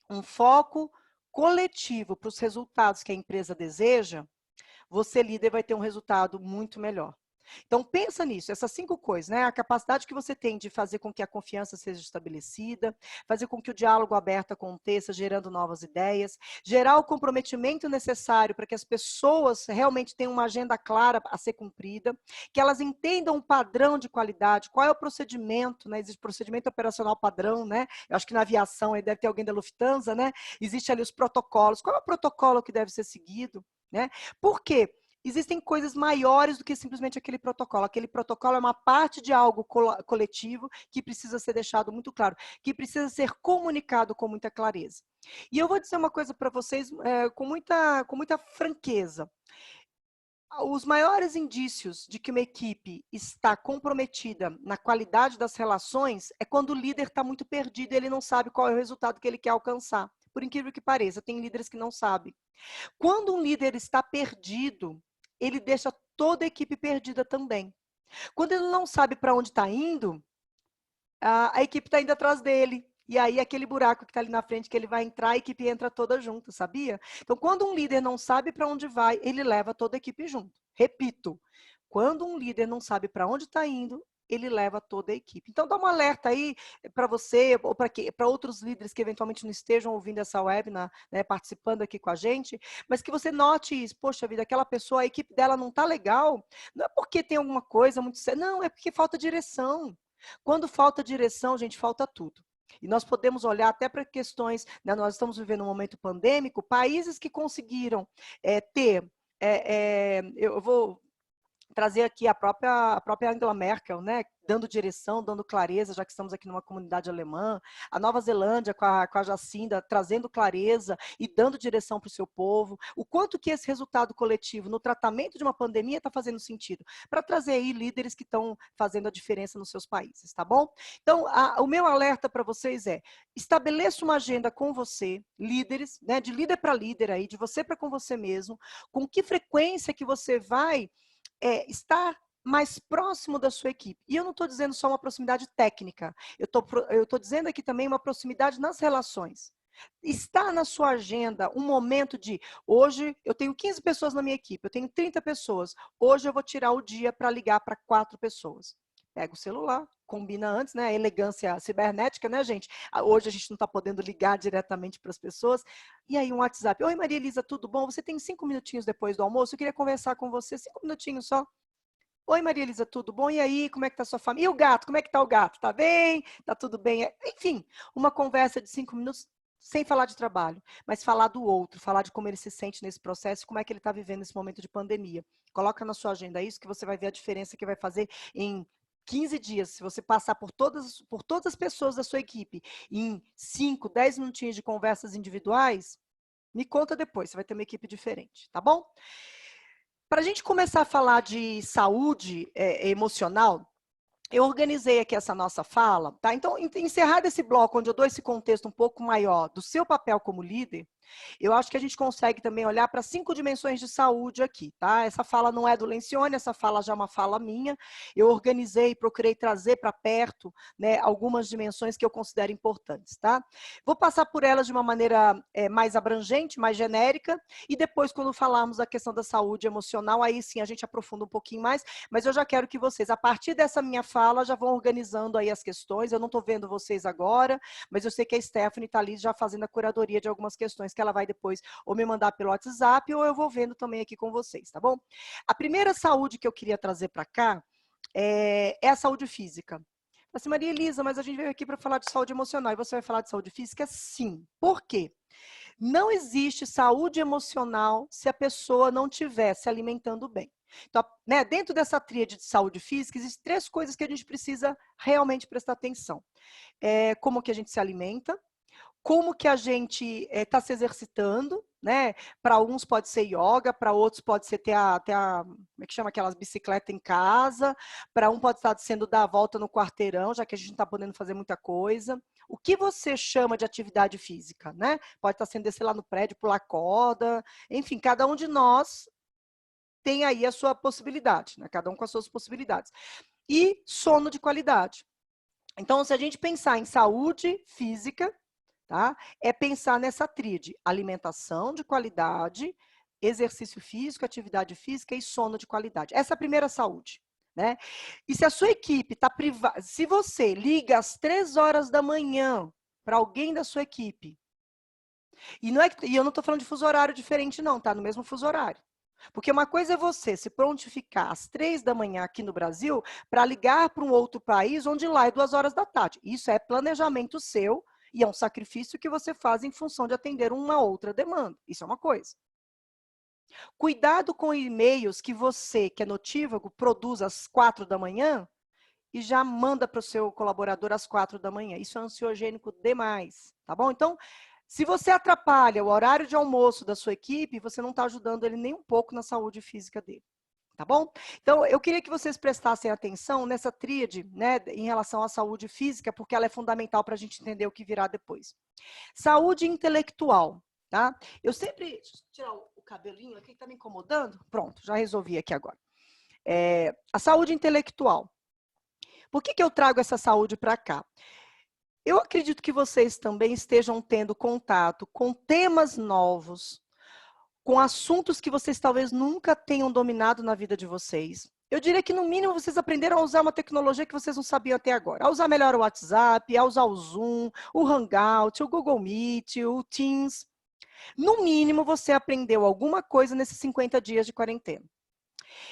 um foco coletivo para os resultados que a empresa deseja, você, líder, vai ter um resultado muito melhor. Então, pensa nisso, essas 5 coisas, né? A capacidade que você tem de fazer com que a confiança seja estabelecida, fazer com que o diálogo aberto aconteça, gerando novas ideias, gerar o comprometimento necessário para que as pessoas realmente tenham uma agenda clara a ser cumprida, que elas entendam o padrão de qualidade, qual é o procedimento, né? Existe procedimento operacional padrão, né? Eu acho que na aviação aí deve ter alguém da Lufthansa, né? Existe ali os protocolos. Qual é o protocolo que deve ser seguido, né? Por quê? Existem coisas maiores do que simplesmente aquele protocolo. Aquele protocolo é uma parte de algo coletivo que precisa ser deixado muito claro, que precisa ser comunicado com muita clareza. E eu vou dizer uma coisa para vocês com muita franqueza. Os maiores indícios de que uma equipe está comprometida na qualidade das relações é quando o líder está muito perdido e ele não sabe qual é o resultado que ele quer alcançar. Por incrível que pareça, tem líderes que não sabem. Quando um líder está perdido, ele deixa toda a equipe perdida também. Quando ele não sabe para onde está indo, a equipe está indo atrás dele. E aí, aquele buraco que está ali na frente, que ele vai entrar, a equipe entra toda junto, sabia? Então, quando um líder não sabe para onde vai, ele leva toda a equipe junto. Repito, quando um líder não sabe para onde está indo, ele leva toda a equipe. Então, dá um alerta aí para você, ou para outros líderes que eventualmente não estejam ouvindo essa webinar, né, participando aqui com a gente, mas que você note isso. Poxa vida, aquela pessoa, a equipe dela não está legal, não é porque tem alguma coisa muito séria, não, é porque falta direção. Quando falta direção, gente, falta tudo. E nós podemos olhar até para questões, né, nós estamos vivendo um momento pandêmico, países que conseguiram eu vou trazer aqui a própria Angela Merkel, né, dando direção, dando clareza, já que estamos aqui numa comunidade alemã, a Nova Zelândia com a Jacinda trazendo clareza e dando direção para o seu povo, o quanto que esse resultado coletivo no tratamento de uma pandemia está fazendo sentido, para trazer aí líderes que estão fazendo a diferença nos seus países, tá bom? Então, o meu alerta para vocês é, estabeleça uma agenda com você, líderes, né, de líder para líder aí, de você para com você mesmo, com que frequência que você vai estar mais próximo da sua equipe. E eu não estou dizendo só uma proximidade técnica, eu estou dizendo aqui também uma proximidade nas relações. Está na sua agenda um momento de, hoje eu tenho 15 pessoas na minha equipe, eu tenho 30 pessoas, hoje eu vou tirar o dia para ligar para 4 pessoas. pega o celular, combina antes, né? A elegância cibernética, né, gente? Hoje a gente não está podendo ligar diretamente para as pessoas. E aí um WhatsApp. Oi, Maria Elisa, tudo bom? Você tem 5 minutinhos depois do almoço? Eu queria conversar com você, 5 minutinhos só. Oi, Maria Elisa, tudo bom? E aí, como é que tá a sua família? E o gato, como é que tá o gato? Tá bem? Tá tudo bem? Enfim, uma conversa de 5 minutos sem falar de trabalho, mas falar do outro, falar de como ele se sente nesse processo, como é que ele está vivendo nesse momento de pandemia. Coloca na sua agenda isso que você vai ver a diferença que vai fazer em 15 dias, se você passar por todas as pessoas da sua equipe em 5, 10 minutinhos de conversas individuais, me conta depois, você vai ter uma equipe diferente, tá bom? Para a gente começar a falar de saúde emocional, eu organizei aqui essa nossa fala, tá? Então, encerrado esse bloco, onde eu dou esse contexto um pouco maior do seu papel como líder, eu acho que a gente consegue também olhar para 5 dimensões de saúde aqui, tá? Essa fala não é do Lencioni, essa fala já é uma fala minha. Eu organizei, procurei trazer para perto, né, algumas dimensões que eu considero importantes, tá? Vou passar por elas de uma maneira mais abrangente, mais genérica, e depois, quando falarmos da questão da saúde emocional, aí sim a gente aprofunda um pouquinho mais, mas eu já quero que vocês, a partir dessa minha fala, já vão organizando aí as questões. Eu não estou vendo vocês agora, mas eu sei que a Stephanie está ali já fazendo a curadoria de algumas questões que ela vai depois ou me mandar pelo WhatsApp ou eu vou vendo também aqui com vocês, tá bom? A primeira saúde que eu queria trazer para cá é a saúde física. Assim, Maria Elisa, mas a gente veio aqui para falar de saúde emocional e você vai falar de saúde física? Sim. Por quê? Não existe saúde emocional se a pessoa não estiver se alimentando bem. Então, né, dentro dessa tríade de saúde física, existem 3 coisas que a gente precisa realmente prestar atenção. Como que a gente se alimenta, como que a gente está se exercitando, né? Para alguns pode ser yoga, para outros pode ser ter como é que chama aquelas bicicletas em casa, para um pode estar sendo dar a volta no quarteirão, já que a gente não está podendo fazer muita coisa. O que você chama de atividade física, né? Pode estar sendo descer lá no prédio, pular corda, enfim, cada um de nós tem aí a sua possibilidade, né? Cada um com as suas possibilidades. E sono de qualidade. Então, se a gente pensar em saúde física, tá? É pensar nessa tríade: alimentação de qualidade, exercício físico, atividade física e sono de qualidade. Essa é a primeira saúde, né? E se a sua equipe está privada, se você liga às 3 horas da manhã para alguém da sua equipe, e eu não estou falando de fuso horário diferente não, tá? No mesmo fuso horário. Porque uma coisa é você se prontificar às 3 da manhã aqui no Brasil para ligar para um outro país onde lá é 2 horas da tarde. Isso é planejamento seu e é um sacrifício que você faz em função de atender uma outra demanda. Isso é uma coisa. Cuidado com e-mails que você, que é notívago, produz às 4 da manhã e já manda para o seu colaborador às 4 da manhã. Isso é ansiogênico demais, tá bom? Então, se você atrapalha o horário de almoço da sua equipe, você não está ajudando ele nem um pouco na saúde física dele. Tá bom? Então, eu queria que vocês prestassem atenção nessa tríade, né, em relação à saúde física, porque ela é fundamental para a gente entender o que virá depois. Saúde intelectual, tá? Eu sempre... Deixa eu tirar o cabelinho aqui que está me incomodando. Pronto, já resolvi aqui agora. A saúde intelectual. Por que eu trago essa saúde para cá? Eu acredito que vocês também estejam tendo contato com temas novos, com assuntos que vocês talvez nunca tenham dominado na vida de vocês. Eu diria que, no mínimo, vocês aprenderam a usar uma tecnologia que vocês não sabiam até agora. A usar melhor o WhatsApp, a usar o Zoom, o Hangout, o Google Meet, o Teams. No mínimo, você aprendeu alguma coisa nesses 50 dias de quarentena.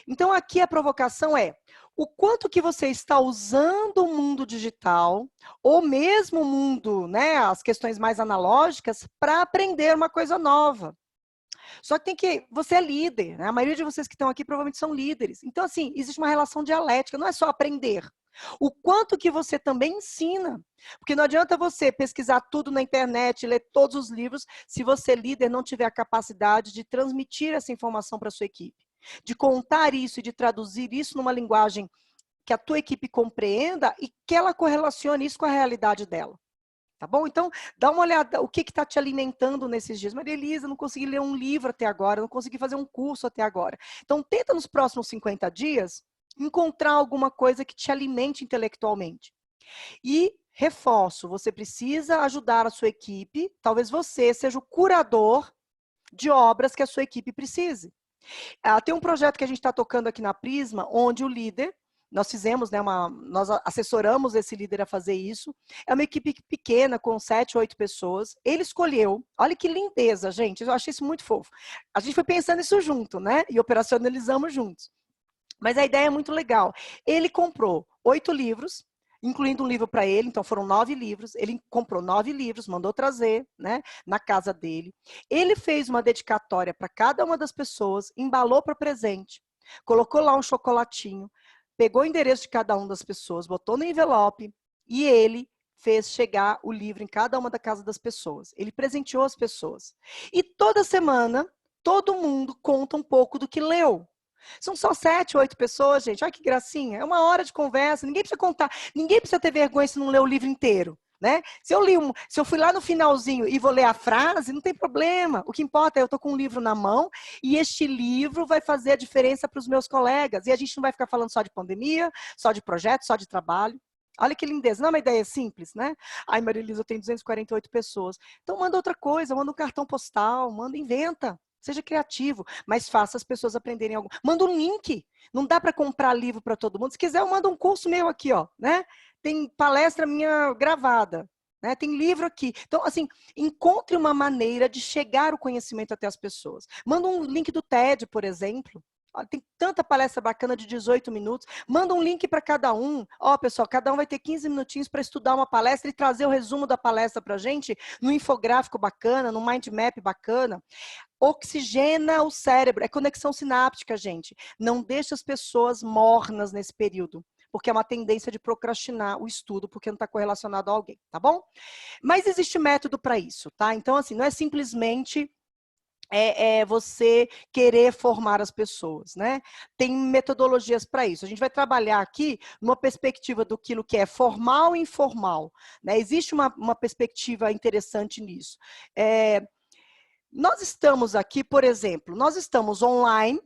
Então, aqui a provocação é: o quanto que você está usando o mundo digital, ou mesmo o mundo, né, as questões mais analógicas, para aprender uma coisa nova. Só que você é líder, né? A maioria de vocês que estão aqui provavelmente são líderes. Então, assim, existe uma relação dialética, não é só aprender. O quanto que você também ensina. Porque não adianta você pesquisar tudo na internet, ler todos os livros, se você, líder, não tiver a capacidade de transmitir essa informação para a sua equipe. De contar isso e de traduzir isso numa linguagem que a tua equipe compreenda e que ela correlacione isso com a realidade dela. Tá bom? Então, dá uma olhada, o que está te alimentando nesses dias. Maria Elisa, não consegui ler um livro até agora, não consegui fazer um curso até agora. Então, tenta nos próximos 50 dias encontrar alguma coisa que te alimente intelectualmente. E, reforço, você precisa ajudar a sua equipe, talvez você seja o curador de obras que a sua equipe precise. Tem um projeto que a gente está tocando aqui na Prisma, onde o líder, nós fizemos, né, nós assessoramos esse líder a fazer isso. É uma equipe pequena, com 7, 8 pessoas. Ele escolheu, olha que lindeza, gente, eu achei isso muito fofo. A gente foi pensando isso junto, né, e operacionalizamos juntos. Mas a ideia é muito legal. Ele comprou 8 livros, incluindo um livro para ele, então foram 9 livros. Ele comprou 9 livros, mandou trazer, né, na casa dele. Ele fez uma dedicatória para cada uma das pessoas, embalou para presente, colocou lá um chocolatinho, pegou o endereço de cada uma das pessoas, botou no envelope e ele fez chegar o livro em cada uma da casa das pessoas. Ele presenteou as pessoas. E toda semana, todo mundo conta um pouco do que leu. São só 7, 8 pessoas, gente. Olha que gracinha. É uma hora de conversa. Ninguém precisa contar. Ninguém precisa ter vergonha se não ler o livro inteiro, né? Se eu fui lá no finalzinho e vou ler a frase, não tem problema. O que importa é eu estou com um livro na mão e este livro vai fazer a diferença para os meus colegas. E a gente não vai ficar falando só de pandemia, só de projeto, só de trabalho. Olha que lindeza. Não é uma ideia simples, né? Ai, Maria Elisa, eu tenho 248 pessoas. Então manda outra coisa, manda um cartão postal, inventa. Seja criativo, mas faça as pessoas aprenderem algo. Manda um link. Não dá para comprar livro para todo mundo. Se quiser, eu mando um curso meu aqui, ó, né? Tem palestra minha gravada, né? Tem livro aqui. Então, assim, encontre uma maneira de chegar o conhecimento até as pessoas. Manda um link do TED, por exemplo. Tem tanta palestra bacana de 18 minutos. Manda um link para cada um. Ó, pessoal, cada um vai ter 15 minutinhos para estudar uma palestra e trazer o resumo da palestra para a gente no infográfico bacana, no mind map bacana. Oxigena o cérebro, é conexão sináptica, gente. Não deixa as pessoas mornas nesse período, porque é uma tendência de procrastinar o estudo, porque não está correlacionado a alguém, tá bom? Mas existe método para isso, tá? Então, assim, não é simplesmente você querer formar as pessoas, né? Tem metodologias para isso. A gente vai trabalhar aqui numa perspectiva do que é formal e informal, né? Existe uma perspectiva interessante nisso. Nós estamos aqui, por exemplo, nós estamos online,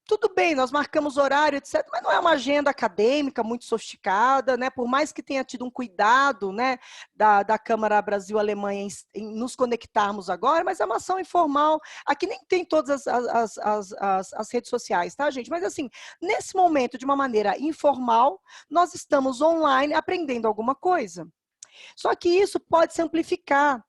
tudo bem, nós marcamos horário, etc., mas não é uma agenda acadêmica muito sofisticada, né? Por mais que tenha tido um cuidado, né, da Câmara Brasil-Alemanha em nos conectarmos agora, mas é uma ação informal. Aqui nem tem todas as redes sociais, tá, gente? Mas assim, nesse momento, de uma maneira informal, nós estamos online aprendendo alguma coisa. Só que isso pode se amplificar.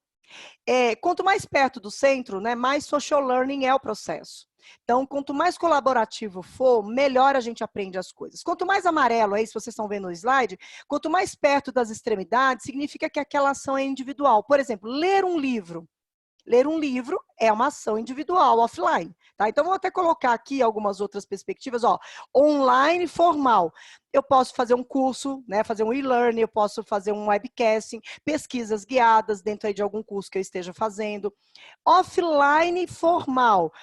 Quanto mais perto do centro, né, mais social learning é o processo. Então, quanto mais colaborativo for, melhor a gente aprende as coisas. Quanto mais amarelo, aí, se vocês estão vendo no slide, quanto mais perto das extremidades, significa que aquela ação é individual. Por exemplo, ler um livro. Ler um livro é uma ação individual, offline. Tá? Então, vou até colocar aqui algumas outras perspectivas. Ó, online formal. Eu posso fazer um curso, né, fazer um e-learning, eu posso fazer um webcasting, pesquisas guiadas dentro aí de algum curso que eu esteja fazendo. Offline formal.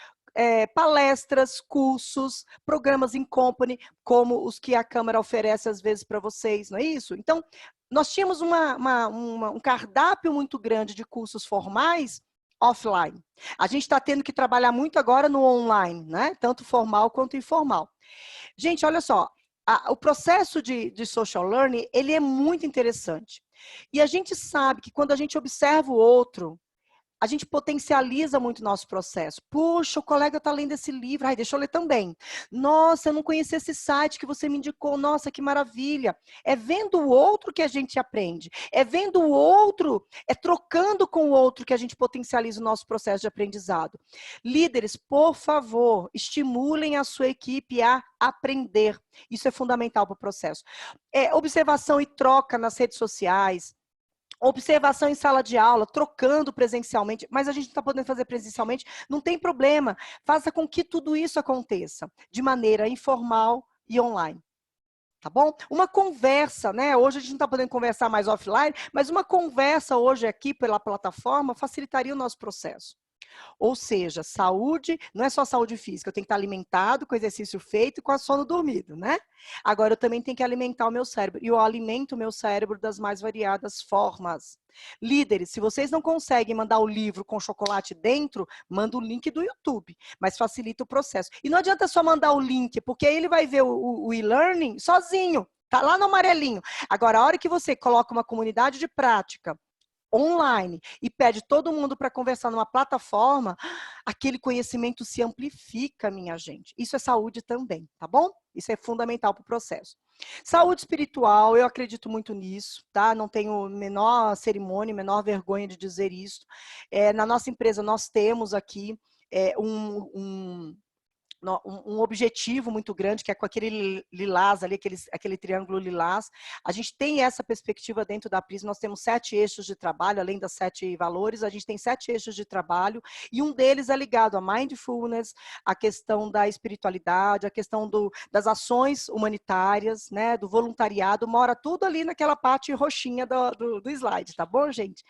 Palestras, cursos, programas em company, como os que a Câmara oferece às vezes para vocês, não é isso? Então, nós tínhamos um cardápio muito grande de cursos formais offline. A gente está tendo que trabalhar muito agora no online, né? Tanto formal quanto informal. Gente, olha só, o processo de social learning, ele é muito interessante. E a gente sabe que quando a gente observa o outro, a gente potencializa muito o nosso processo. Puxa, o colega está lendo esse livro. Ai, deixa eu ler também. Nossa, eu não conhecia esse site que você me indicou. Nossa, que maravilha. É vendo o outro que a gente aprende. É vendo o outro, é trocando com o outro que a gente potencializa o nosso processo de aprendizado. Líderes, por favor, estimulem a sua equipe a aprender. Isso é fundamental para o processo. Observação e troca nas redes sociais. Observação em sala de aula, trocando presencialmente, mas a gente não está podendo fazer presencialmente, não tem problema. Faça com que tudo isso aconteça de maneira informal e online. Tá bom? Uma conversa, né? Hoje a gente não está podendo conversar mais offline, mas uma conversa hoje aqui pela plataforma facilitaria o nosso processo. Ou seja, saúde, não é só saúde física, eu tenho que estar alimentado, com exercício feito e com a sono dormido, né? Agora eu também tenho que alimentar o meu cérebro, e eu alimento o meu cérebro das mais variadas formas. Líderes, se vocês não conseguem mandar o livro com chocolate dentro, manda o link do YouTube, mas facilita o processo. E não adianta só mandar o link, porque aí ele vai ver o e-learning sozinho, tá lá no amarelinho. Agora, a hora que você coloca uma comunidade de prática, online e pede todo mundo para conversar numa plataforma, aquele conhecimento se amplifica, minha gente. Isso é saúde também, tá bom? Isso é fundamental para o processo. Saúde espiritual, eu acredito muito nisso, tá? Não tenho menor cerimônia, menor vergonha de dizer isso. Na nossa empresa, nós temos aqui um objetivo muito grande, que é com aquele lilás ali, aquele triângulo lilás. A gente tem essa perspectiva dentro da Prisma, nós temos 7 eixos de trabalho, além das 7 valores, a gente tem 7 eixos de trabalho, e um deles é ligado a mindfulness, a questão da espiritualidade, a questão das ações humanitárias, né, do voluntariado, mora tudo ali naquela parte roxinha do slide, tá bom, gente?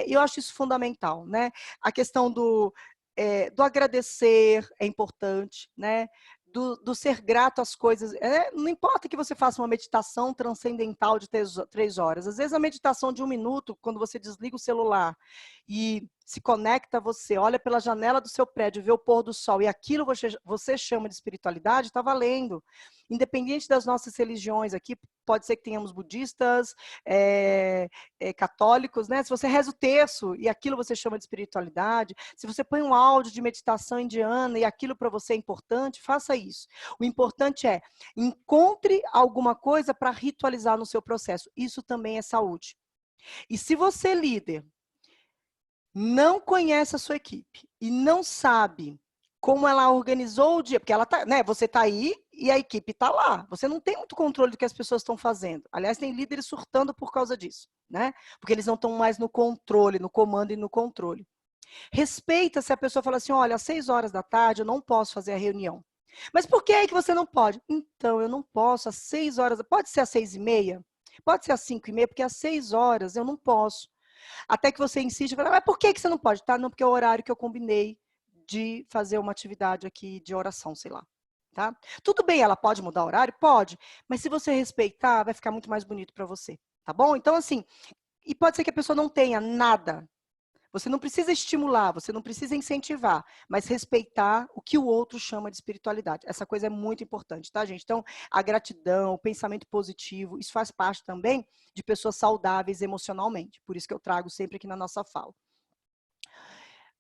Eu acho isso fundamental, né? A questão do agradecer é importante, né? Do ser grato às coisas. Não importa que você faça uma meditação transcendental de 3 horas. Às vezes a meditação de 1 minuto, quando você desliga o celular e se conecta a você, olha pela janela do seu prédio, vê o pôr do sol, e aquilo você chama de espiritualidade, está valendo. Independente das nossas religiões aqui, pode ser que tenhamos budistas, católicos, né? Se você reza o terço e aquilo você chama de espiritualidade, se você põe um áudio de meditação indiana e aquilo para você é importante, faça isso. O importante é, encontre alguma coisa para ritualizar no seu processo. Isso também é saúde. E se você, líder, não conhece a sua equipe e não sabe como ela organizou o dia, porque ela tá, né, você está aí e a equipe está lá. Você não tem muito controle do que as pessoas estão fazendo. Aliás, tem líderes surtando por causa disso, né? Porque eles não estão mais no controle, no comando e no controle. Respeita se a pessoa fala assim, olha, às 6 horas da tarde eu não posso fazer a reunião. Mas por que é que você não pode? Então, eu não posso às 6 horas, pode ser às 6h30? Pode ser às 5h30, porque às 6 horas eu não posso. Até que você insiste e fala, mas por que você não pode? Tá, não, porque é o horário que eu combinei de fazer uma atividade aqui de oração, sei lá. Tá? Tudo bem, ela pode mudar o horário? Pode. Mas se você respeitar, vai ficar muito mais bonito para você. Tá bom? Então, assim, e pode ser que a pessoa não tenha nada. Você não precisa estimular, você não precisa incentivar, mas respeitar o que o outro chama de espiritualidade. Essa coisa é muito importante, tá, gente? Então, a gratidão, o pensamento positivo, isso faz parte também de pessoas saudáveis emocionalmente. Por isso que eu trago sempre aqui na nossa fala.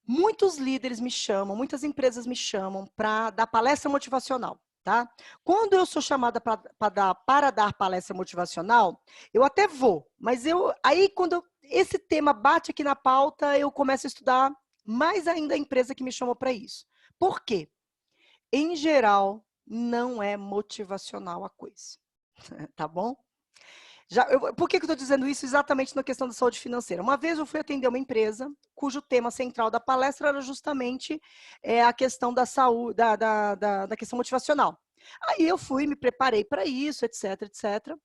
Muitos líderes me chamam, muitas empresas me chamam para dar palestra motivacional, tá? Quando eu sou chamada para dar palestra motivacional, eu até vou, mas aí quando esse tema bate aqui na pauta, eu começo a estudar mais ainda a empresa que me chamou para isso. Por quê? Em geral, não é motivacional a coisa, tá bom? Por que eu estou dizendo isso exatamente na questão da saúde financeira? Uma vez eu fui atender uma empresa cujo tema central da palestra era justamente a questão da saúde, da questão motivacional. Aí eu fui, me preparei para isso, etc, etc.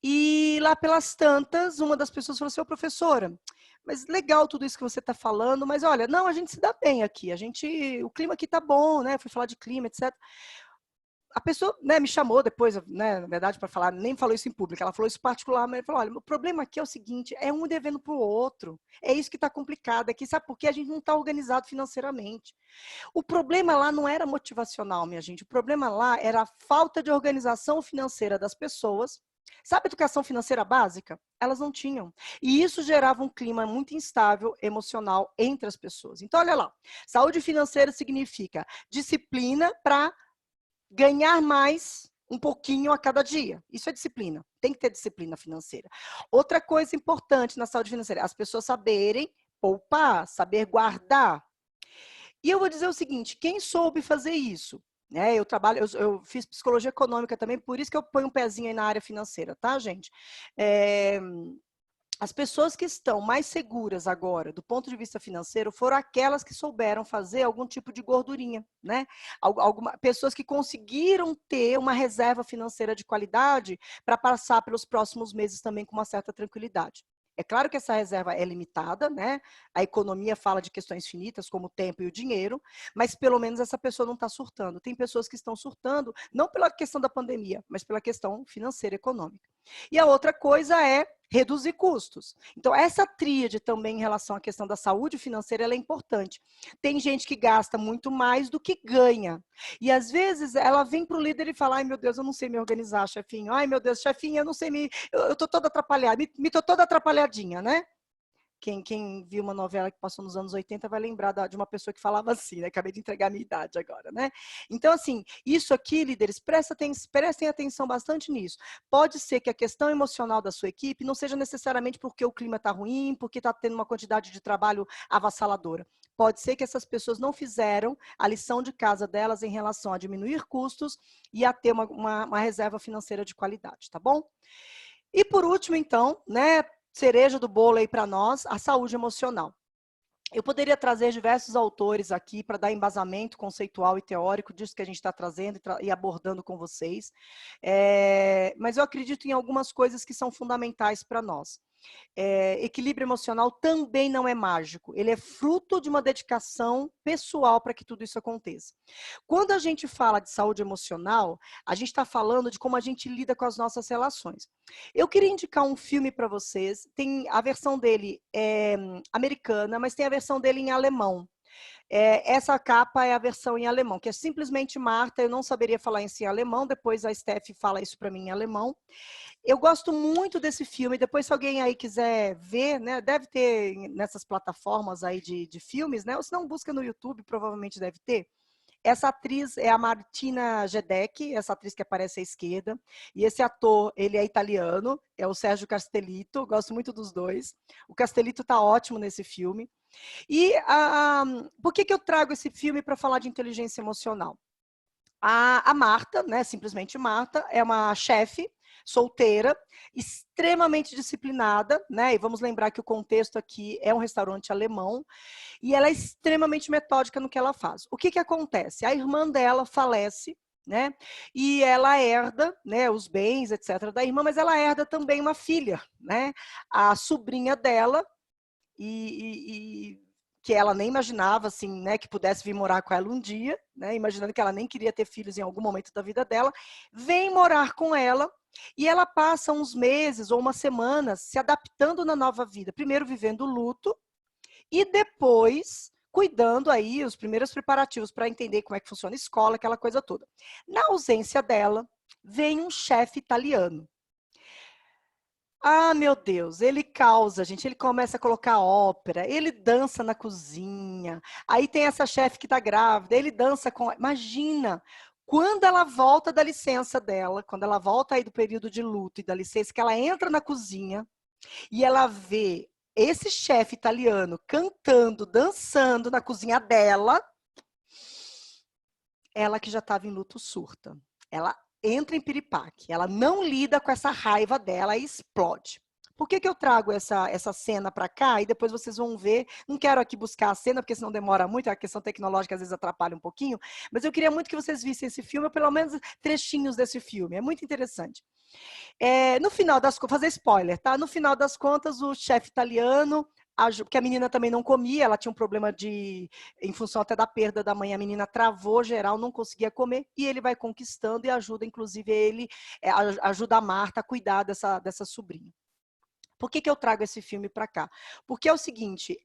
E lá pelas tantas, uma das pessoas falou assim, ô professora, mas legal tudo isso que você está falando, mas olha, não, a gente se dá bem aqui, o clima aqui tá bom, né? Fui falar de clima, etc. A pessoa, né, me chamou depois, né, na verdade, para falar, nem falou isso em público, ela falou isso particular, mas falou, olha, o problema aqui é o seguinte, é um devendo para o outro, é isso que está complicado aqui, sabe por quê? A gente não está organizado financeiramente. O problema lá não era motivacional, minha gente, o problema lá era a falta de organização financeira das pessoas. Sabe a educação financeira básica? Elas não tinham. E isso gerava um clima muito instável emocional entre as pessoas. Então, olha lá, saúde financeira significa disciplina para ganhar mais um pouquinho a cada dia. Isso é disciplina. Tem que ter disciplina financeira. Outra coisa importante na saúde financeira, as pessoas saberem poupar, saber guardar. E eu vou dizer o seguinte, quem soube fazer isso? Né, eu fiz psicologia econômica também, por isso que eu ponho um pezinho aí na área financeira, tá, gente? As pessoas que estão mais seguras agora, do ponto de vista financeiro, foram aquelas que souberam fazer algum tipo de gordurinha, né? Pessoas que conseguiram ter uma reserva financeira de qualidade para passar pelos próximos meses também com uma certa tranquilidade. É claro que essa reserva é limitada, né? A economia fala de questões finitas, como o tempo e o dinheiro, mas pelo menos essa pessoa não está surtando. Tem pessoas que estão surtando, não pela questão da pandemia, mas pela questão financeira e econômica. E a outra coisa é reduzir custos. Então, essa tríade também em relação à questão da saúde financeira, ela é importante. Tem gente que gasta muito mais do que ganha. E, às vezes, ela vem para o líder e fala, ai, meu Deus, eu não sei me organizar, chefinho. Ai, meu Deus, chefinho, eu não sei eu tô toda atrapalhada, me tô toda atrapalhadinha, né? Quem viu uma novela que passou nos anos 80 vai lembrar de uma pessoa que falava assim, né? Acabei de entregar a minha idade agora, né? Então, assim, isso aqui, líderes, prestem atenção bastante nisso. Pode ser que a questão emocional da sua equipe não seja necessariamente porque o clima está ruim, porque está tendo uma quantidade de trabalho avassaladora. Pode ser que essas pessoas não fizeram a lição de casa delas em relação a diminuir custos e a ter uma reserva financeira de qualidade, tá bom? E por último, então, né? Cereja do bolo aí para nós, a saúde emocional. Eu poderia trazer diversos autores aqui para dar embasamento conceitual e teórico disso que a gente está trazendo e abordando com vocês, mas eu acredito em algumas coisas que são fundamentais para nós. Equilíbrio emocional também não é mágico, ele é fruto de uma dedicação pessoal para que tudo isso aconteça. Quando a gente fala de saúde emocional, a gente está falando de como a gente lida com as nossas relações. Eu queria indicar um filme para vocês, tem a versão dele americana, mas tem a versão dele em alemão. Essa capa é a versão em alemão, que é simplesmente Marta, eu não saberia falar em alemão, depois a Steph fala isso para mim em alemão. Eu gosto muito desse filme, depois se alguém aí quiser ver, né, deve ter nessas plataformas aí de filmes, né, ou se não busca no YouTube, provavelmente deve ter. Essa atriz é a Martina Gedeck, essa atriz que aparece à esquerda, e esse ator, ele é italiano, é o Sérgio Castellitto, gosto muito dos dois. O Castellitto tá ótimo nesse filme. E por que eu trago esse filme para falar de inteligência emocional? A Marta, né, simplesmente Marta, é uma chefe solteira, extremamente disciplinada, né? E vamos lembrar que o contexto aqui é um restaurante alemão, e ela é extremamente metódica no que ela faz. O que acontece? A irmã dela falece, né? E ela herda, né, os bens, etc., da irmã, mas ela herda também uma filha, né? A sobrinha dela, que ela nem imaginava, assim, né, que pudesse vir morar com ela um dia, né, imaginando que ela nem queria ter filhos em algum momento da vida dela, vem morar com ela e ela passa uns meses ou umas semanas se adaptando na nova vida. Primeiro vivendo o luto e depois cuidando aí os primeiros preparativos para entender como é que funciona a escola, aquela coisa toda. Na ausência dela, vem um chefe italiano. Ah, meu Deus, ele causa, gente, ele começa a colocar ópera, ele dança na cozinha, aí tem essa chefe que tá grávida, ele dança com... Imagina, quando ela volta da licença dela, quando ela volta aí do período de luto e da licença, que ela entra na cozinha e ela vê esse chefe italiano cantando, dançando na cozinha dela, ela que já estava em luto surta. Ela entra em piripaque, ela não lida com essa raiva dela e explode. Por que eu trago essa cena para cá? E depois vocês vão ver. Não quero aqui buscar a cena, porque senão demora muito, a questão tecnológica às vezes atrapalha um pouquinho, mas eu queria muito que vocês vissem esse filme, ou pelo menos trechinhos desse filme. É muito interessante. No final das contas, fazer spoiler, tá? No final das contas, o chefe italiano, porque a menina também não comia, ela tinha um problema em função até da perda da mãe, a menina travou geral, não conseguia comer, e ele vai conquistando e ajuda, inclusive, ajuda a Marta a cuidar dessa sobrinha. Por que eu trago esse filme para cá? Porque é o seguinte,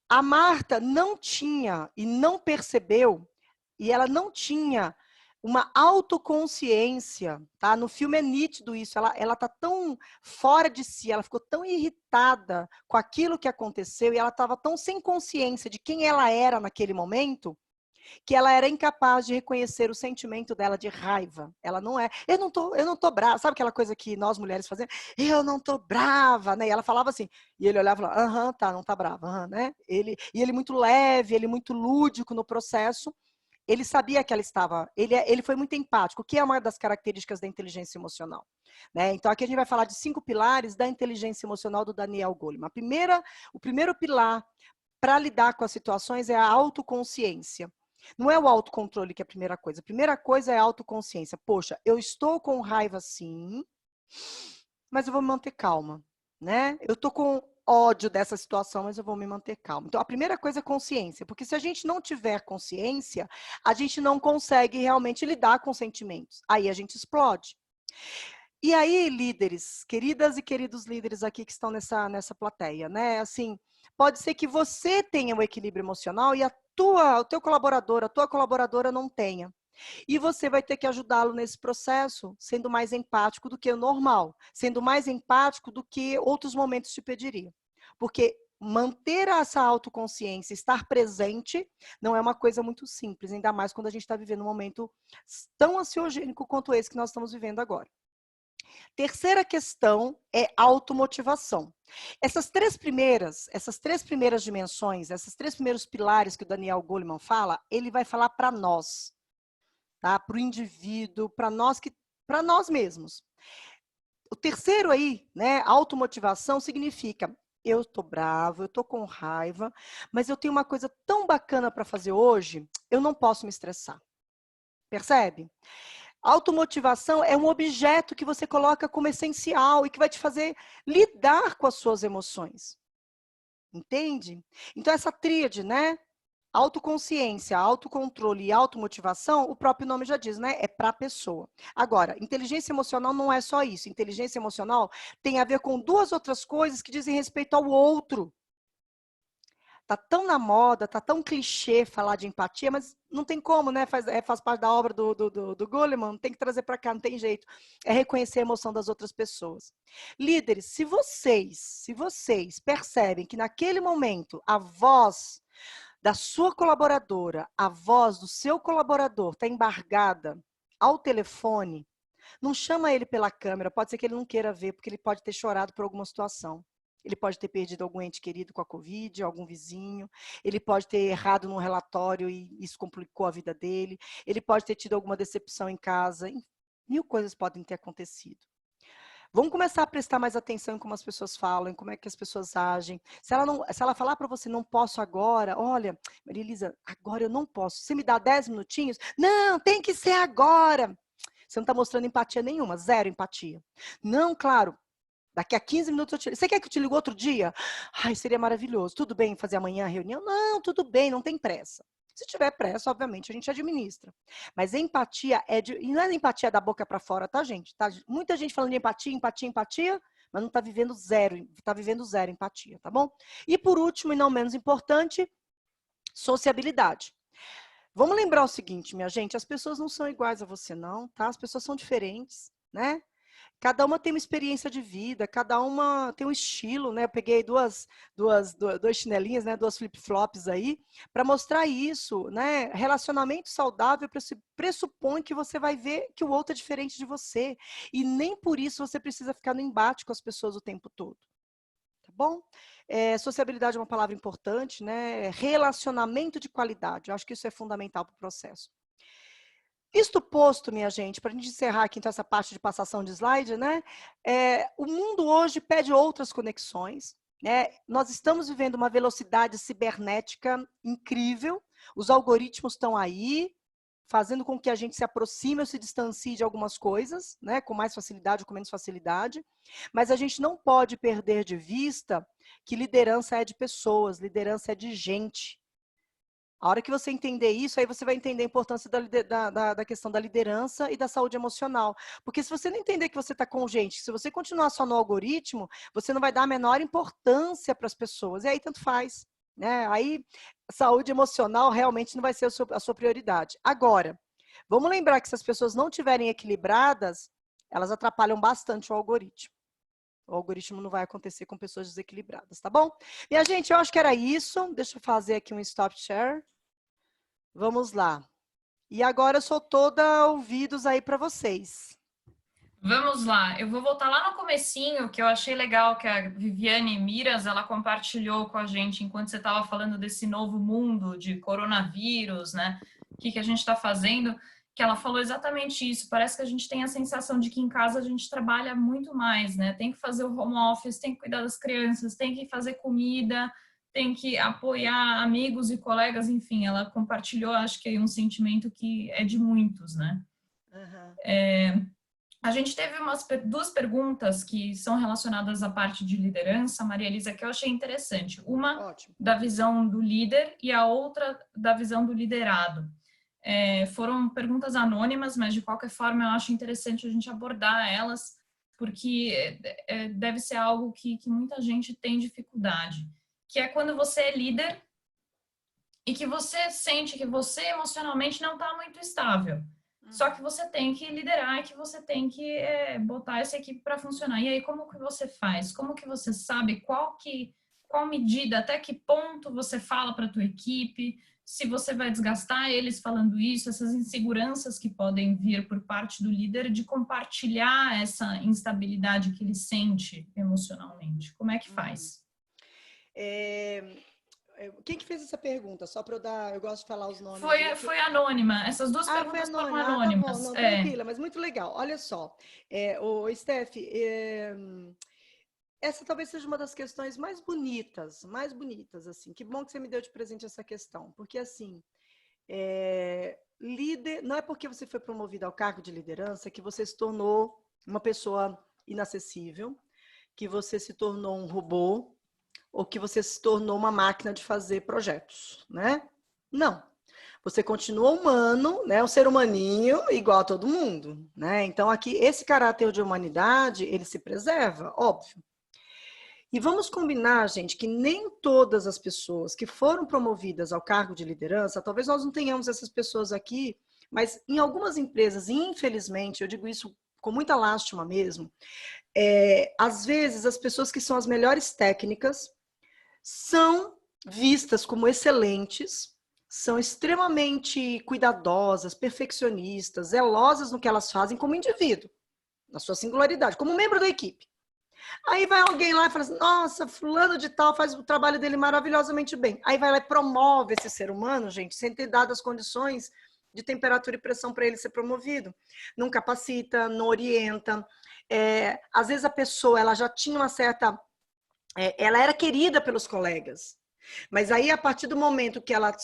a Marta não tinha e não percebeu, e ela não tinha uma autoconsciência, tá? No filme é nítido isso, ela tá tão fora de si, ela ficou tão irritada com aquilo que aconteceu e ela estava tão sem consciência de quem ela era naquele momento, que ela era incapaz de reconhecer o sentimento dela de raiva. Ela não é, eu não tô brava, sabe aquela coisa que nós mulheres fazemos? Eu não tô brava, né? E ela falava assim, e ele olhava e falava, aham, tá, não tá brava, aham, né? Ele muito leve, ele muito lúdico no processo. Ele sabia que ela estava... Ele foi muito empático, que é uma das características da inteligência emocional. Né? Então, aqui a gente vai falar de 5 pilares da inteligência emocional do Daniel Goleman. O primeiro pilar para lidar com as situações é a autoconsciência. Não é o autocontrole que é a primeira coisa. A primeira coisa é a autoconsciência. Poxa, eu estou com raiva sim, mas eu vou me manter calma. Né? Eu estou com ódio dessa situação, mas eu vou me manter calma. Então, a primeira coisa é consciência, porque se a gente não tiver consciência, a gente não consegue realmente lidar com sentimentos. Aí a gente explode. E aí, líderes, queridas e queridos líderes aqui que estão nessa plateia, né? Assim, pode ser que você tenha o equilíbrio emocional e o teu colaborador, a tua colaboradora não tenha. E você vai ter que ajudá-lo nesse processo, sendo mais empático do que o normal, sendo mais empático do que outros momentos te pediriam. Porque manter essa autoconsciência, estar presente, não é uma coisa muito simples, ainda mais quando a gente está vivendo um momento tão ansiogênico quanto esse que nós estamos vivendo agora. Terceira questão é automotivação. Essas três primeiras dimensões, esses três primeiros pilares que o Daniel Goleman fala, ele vai falar para nós, tá? Para o indivíduo, para nós mesmos. O terceiro aí, né, automotivação significa eu tô bravo, eu tô com raiva, mas eu tenho uma coisa tão bacana para fazer hoje, eu não posso me estressar. Percebe? Automotivação é um objeto que você coloca como essencial e que vai te fazer lidar com as suas emoções. Entende? Então, essa tríade, né? Autoconsciência, autocontrole e automotivação, o próprio nome já diz, né? É para a pessoa. Agora, inteligência emocional não é só isso. Inteligência emocional tem a ver com duas outras coisas que dizem respeito ao outro. Tá tão na moda, tá tão clichê falar de empatia, mas não tem como, né? Faz parte da obra do Goleman, tem que trazer para cá, não tem jeito. É reconhecer a emoção das outras pessoas. Líderes, se vocês percebem que naquele momento a voz da sua colaboradora, a voz do seu colaborador está embargada ao telefone, não chama ele pela câmera, pode ser que ele não queira ver, porque ele pode ter chorado por alguma situação. Ele pode ter perdido algum ente querido com a Covid, algum vizinho. Ele pode ter errado num relatório e isso complicou a vida dele. Ele pode ter tido alguma decepção em casa. Mil coisas podem ter acontecido. Vamos começar a prestar mais atenção em como as pessoas falam, em como é que as pessoas agem. Se ela falar para você, não posso agora, olha, Maria Elisa, agora eu não posso. Você me dá 10 minutinhos? Não, tem que ser agora. Você não está mostrando empatia nenhuma, zero empatia. Não, claro. Daqui a 15 minutos eu te ligo. Você quer que eu te ligue outro dia? Ai, seria maravilhoso. Tudo bem fazer amanhã a reunião? Não, tudo bem, não tem pressa. Se tiver pressa, obviamente, a gente administra. Mas empatia e não é empatia da boca para fora, tá, gente? Tá muita gente falando de empatia, mas não está vivendo zero empatia, tá bom? E por último, e não menos importante, sociabilidade. Vamos lembrar o seguinte, minha gente, as pessoas não são iguais a você, não, tá? As pessoas são diferentes, né? Cada uma tem uma experiência de vida, cada uma tem um estilo, né? Eu peguei duas chinelinhas, né? Duas flip-flops aí, para mostrar isso, né? Relacionamento saudável pressupõe que você vai ver que o outro é diferente de você. E nem por isso você precisa ficar no embate com as pessoas o tempo todo. Tá bom? Sociabilidade é uma palavra importante, né? Relacionamento de qualidade. Eu acho que isso é fundamental para o processo. Isto posto, minha gente, para a gente encerrar aqui então essa parte de passação de slide, né? O mundo hoje pede outras conexões, né? Nós estamos vivendo uma velocidade cibernética incrível, os algoritmos estão aí, fazendo com que a gente se aproxime ou se distancie de algumas coisas, né? Com mais facilidade ou com menos facilidade, mas a gente não pode perder de vista que liderança é de pessoas, liderança é de gente. A hora que você entender isso, aí você vai entender a importância da questão da liderança e da saúde emocional. Porque se você não entender que você está com gente, se você continuar só no algoritmo, você não vai dar a menor importância para as pessoas. E aí tanto faz. Né? Aí saúde emocional realmente não vai ser a sua prioridade. Agora, vamos lembrar que se as pessoas não estiverem equilibradas, elas atrapalham bastante o algoritmo. O algoritmo não vai acontecer com pessoas desequilibradas, tá bom? Minha gente, eu acho que era isso. Deixa eu fazer aqui um stop share. Vamos lá. E agora eu sou toda ouvidos aí para vocês. Vamos lá. Eu vou voltar lá no comecinho, que eu achei legal que a Viviane Miras, ela compartilhou com a gente enquanto você estava falando desse novo mundo de coronavírus, né? O que a gente está fazendo, que ela falou exatamente isso. Parece que a gente tem a sensação de que em casa a gente trabalha muito mais, né? Tem que fazer o home office, tem que cuidar das crianças, tem que fazer comida, tem que apoiar amigos e colegas, enfim, ela compartilhou, acho que um sentimento que é de muitos, né? Uhum. A gente teve duas perguntas que são relacionadas à parte de liderança, Maria Elisa, que eu achei interessante. Uma da visão do líder e a outra da visão do liderado. Foram perguntas anônimas, mas de qualquer forma eu acho interessante a gente abordar elas porque deve ser algo que muita gente tem dificuldade, que é quando você é líder e que você sente que você emocionalmente não está muito estável. Só que você tem que liderar e que você tem que botar essa equipe para funcionar. E aí, como que você faz? Como que você sabe qual medida, até que ponto você fala para a tua equipe, se você vai desgastar eles falando isso, essas inseguranças que podem vir por parte do líder de compartilhar essa instabilidade que ele sente emocionalmente. Como é que faz? Quem que fez essa pergunta? Só para eu dar, eu gosto de falar os nomes. Foi anônima. Essas duas perguntas foram anônimas. Tá bom, não, tranquila, mas muito legal. Olha só, Steph, essa talvez seja uma das questões mais bonitas, assim. Que bom que você me deu de presente essa questão, porque assim, líder, não é porque você foi promovido ao cargo de liderança que você se tornou uma pessoa inacessível, que você se tornou um robô, ou que você se tornou uma máquina de fazer projetos, né? Não. Você continua humano, né? Um ser humaninho igual a todo mundo, né? Então, aqui, esse caráter de humanidade, ele se preserva, óbvio. E vamos combinar, gente, que nem todas as pessoas que foram promovidas ao cargo de liderança, talvez nós não tenhamos essas pessoas aqui, mas em algumas empresas, infelizmente, eu digo isso com muita lástima mesmo, às vezes as pessoas que são as melhores técnicas são vistas como excelentes, são extremamente cuidadosas, perfeccionistas, zelosas no que elas fazem como indivíduo, na sua singularidade, como membro da equipe. Aí vai alguém lá e fala assim, nossa, fulano de tal faz o trabalho dele maravilhosamente bem. Aí vai lá e promove esse ser humano, gente, sem ter dado as condições de temperatura e pressão para ele ser promovido. Não capacita, não orienta. Às vezes a pessoa ela já tinha uma certa... ela era querida pelos colegas. Mas aí, a partir do momento que ela...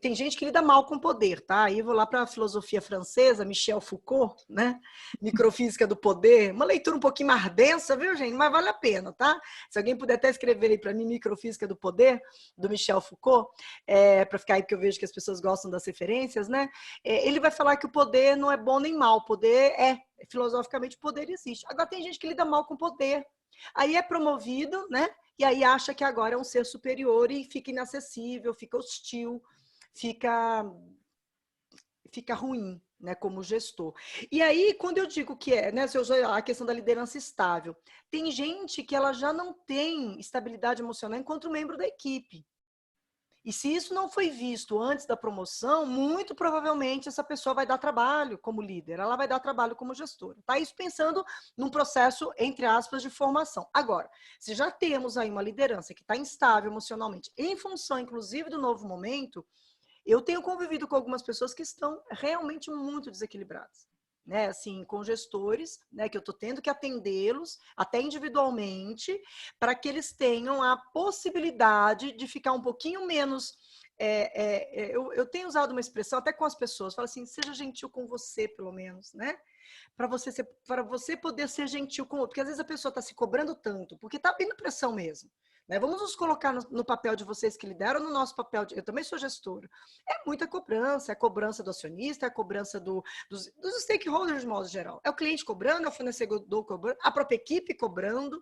tem gente que lida mal com o poder, tá? Aí eu vou lá para a filosofia francesa, Michel Foucault, né? Microfísica do poder. Uma leitura um pouquinho mais densa, viu, gente? Mas vale a pena, tá? Se alguém puder até escrever aí para mim, Microfísica do Poder, do Michel Foucault, para ficar aí, porque eu vejo que as pessoas gostam das referências, né? Ele vai falar que o poder não é bom nem mal. O poder filosoficamente, o poder existe. Agora, tem gente que lida mal com o poder. Aí é promovido, né? E aí acha que agora é um ser superior e fica inacessível, fica hostil, fica ruim, né, como gestor. E aí, quando eu digo que né, se eu usar a questão da liderança estável, tem gente que ela já não tem estabilidade emocional enquanto membro da equipe. E se isso não foi visto antes da promoção, muito provavelmente essa pessoa vai dar trabalho como líder, ela vai dar trabalho como gestora. Tá? Isso pensando num processo, entre aspas, de formação. Agora, se já temos aí uma liderança que está instável emocionalmente, em função, inclusive, do novo momento, eu tenho convivido com algumas pessoas que estão realmente muito desequilibradas. Né, assim, com gestores, né, que eu estou tendo que atendê-los, até individualmente, para que eles tenham a possibilidade de ficar um pouquinho menos... eu tenho usado uma expressão até com as pessoas, falo assim, seja gentil com você, pelo menos, né? Para você poder ser gentil com o outro, porque às vezes a pessoa está se cobrando tanto, porque está vindo pressão mesmo. Né? Vamos nos colocar no papel de vocês que lideram, no nosso papel eu também sou gestora. É muita cobrança, é a cobrança do acionista, é a cobrança dos stakeholders de modo geral. É o cliente cobrando, é o fornecedor cobrando, a própria equipe cobrando.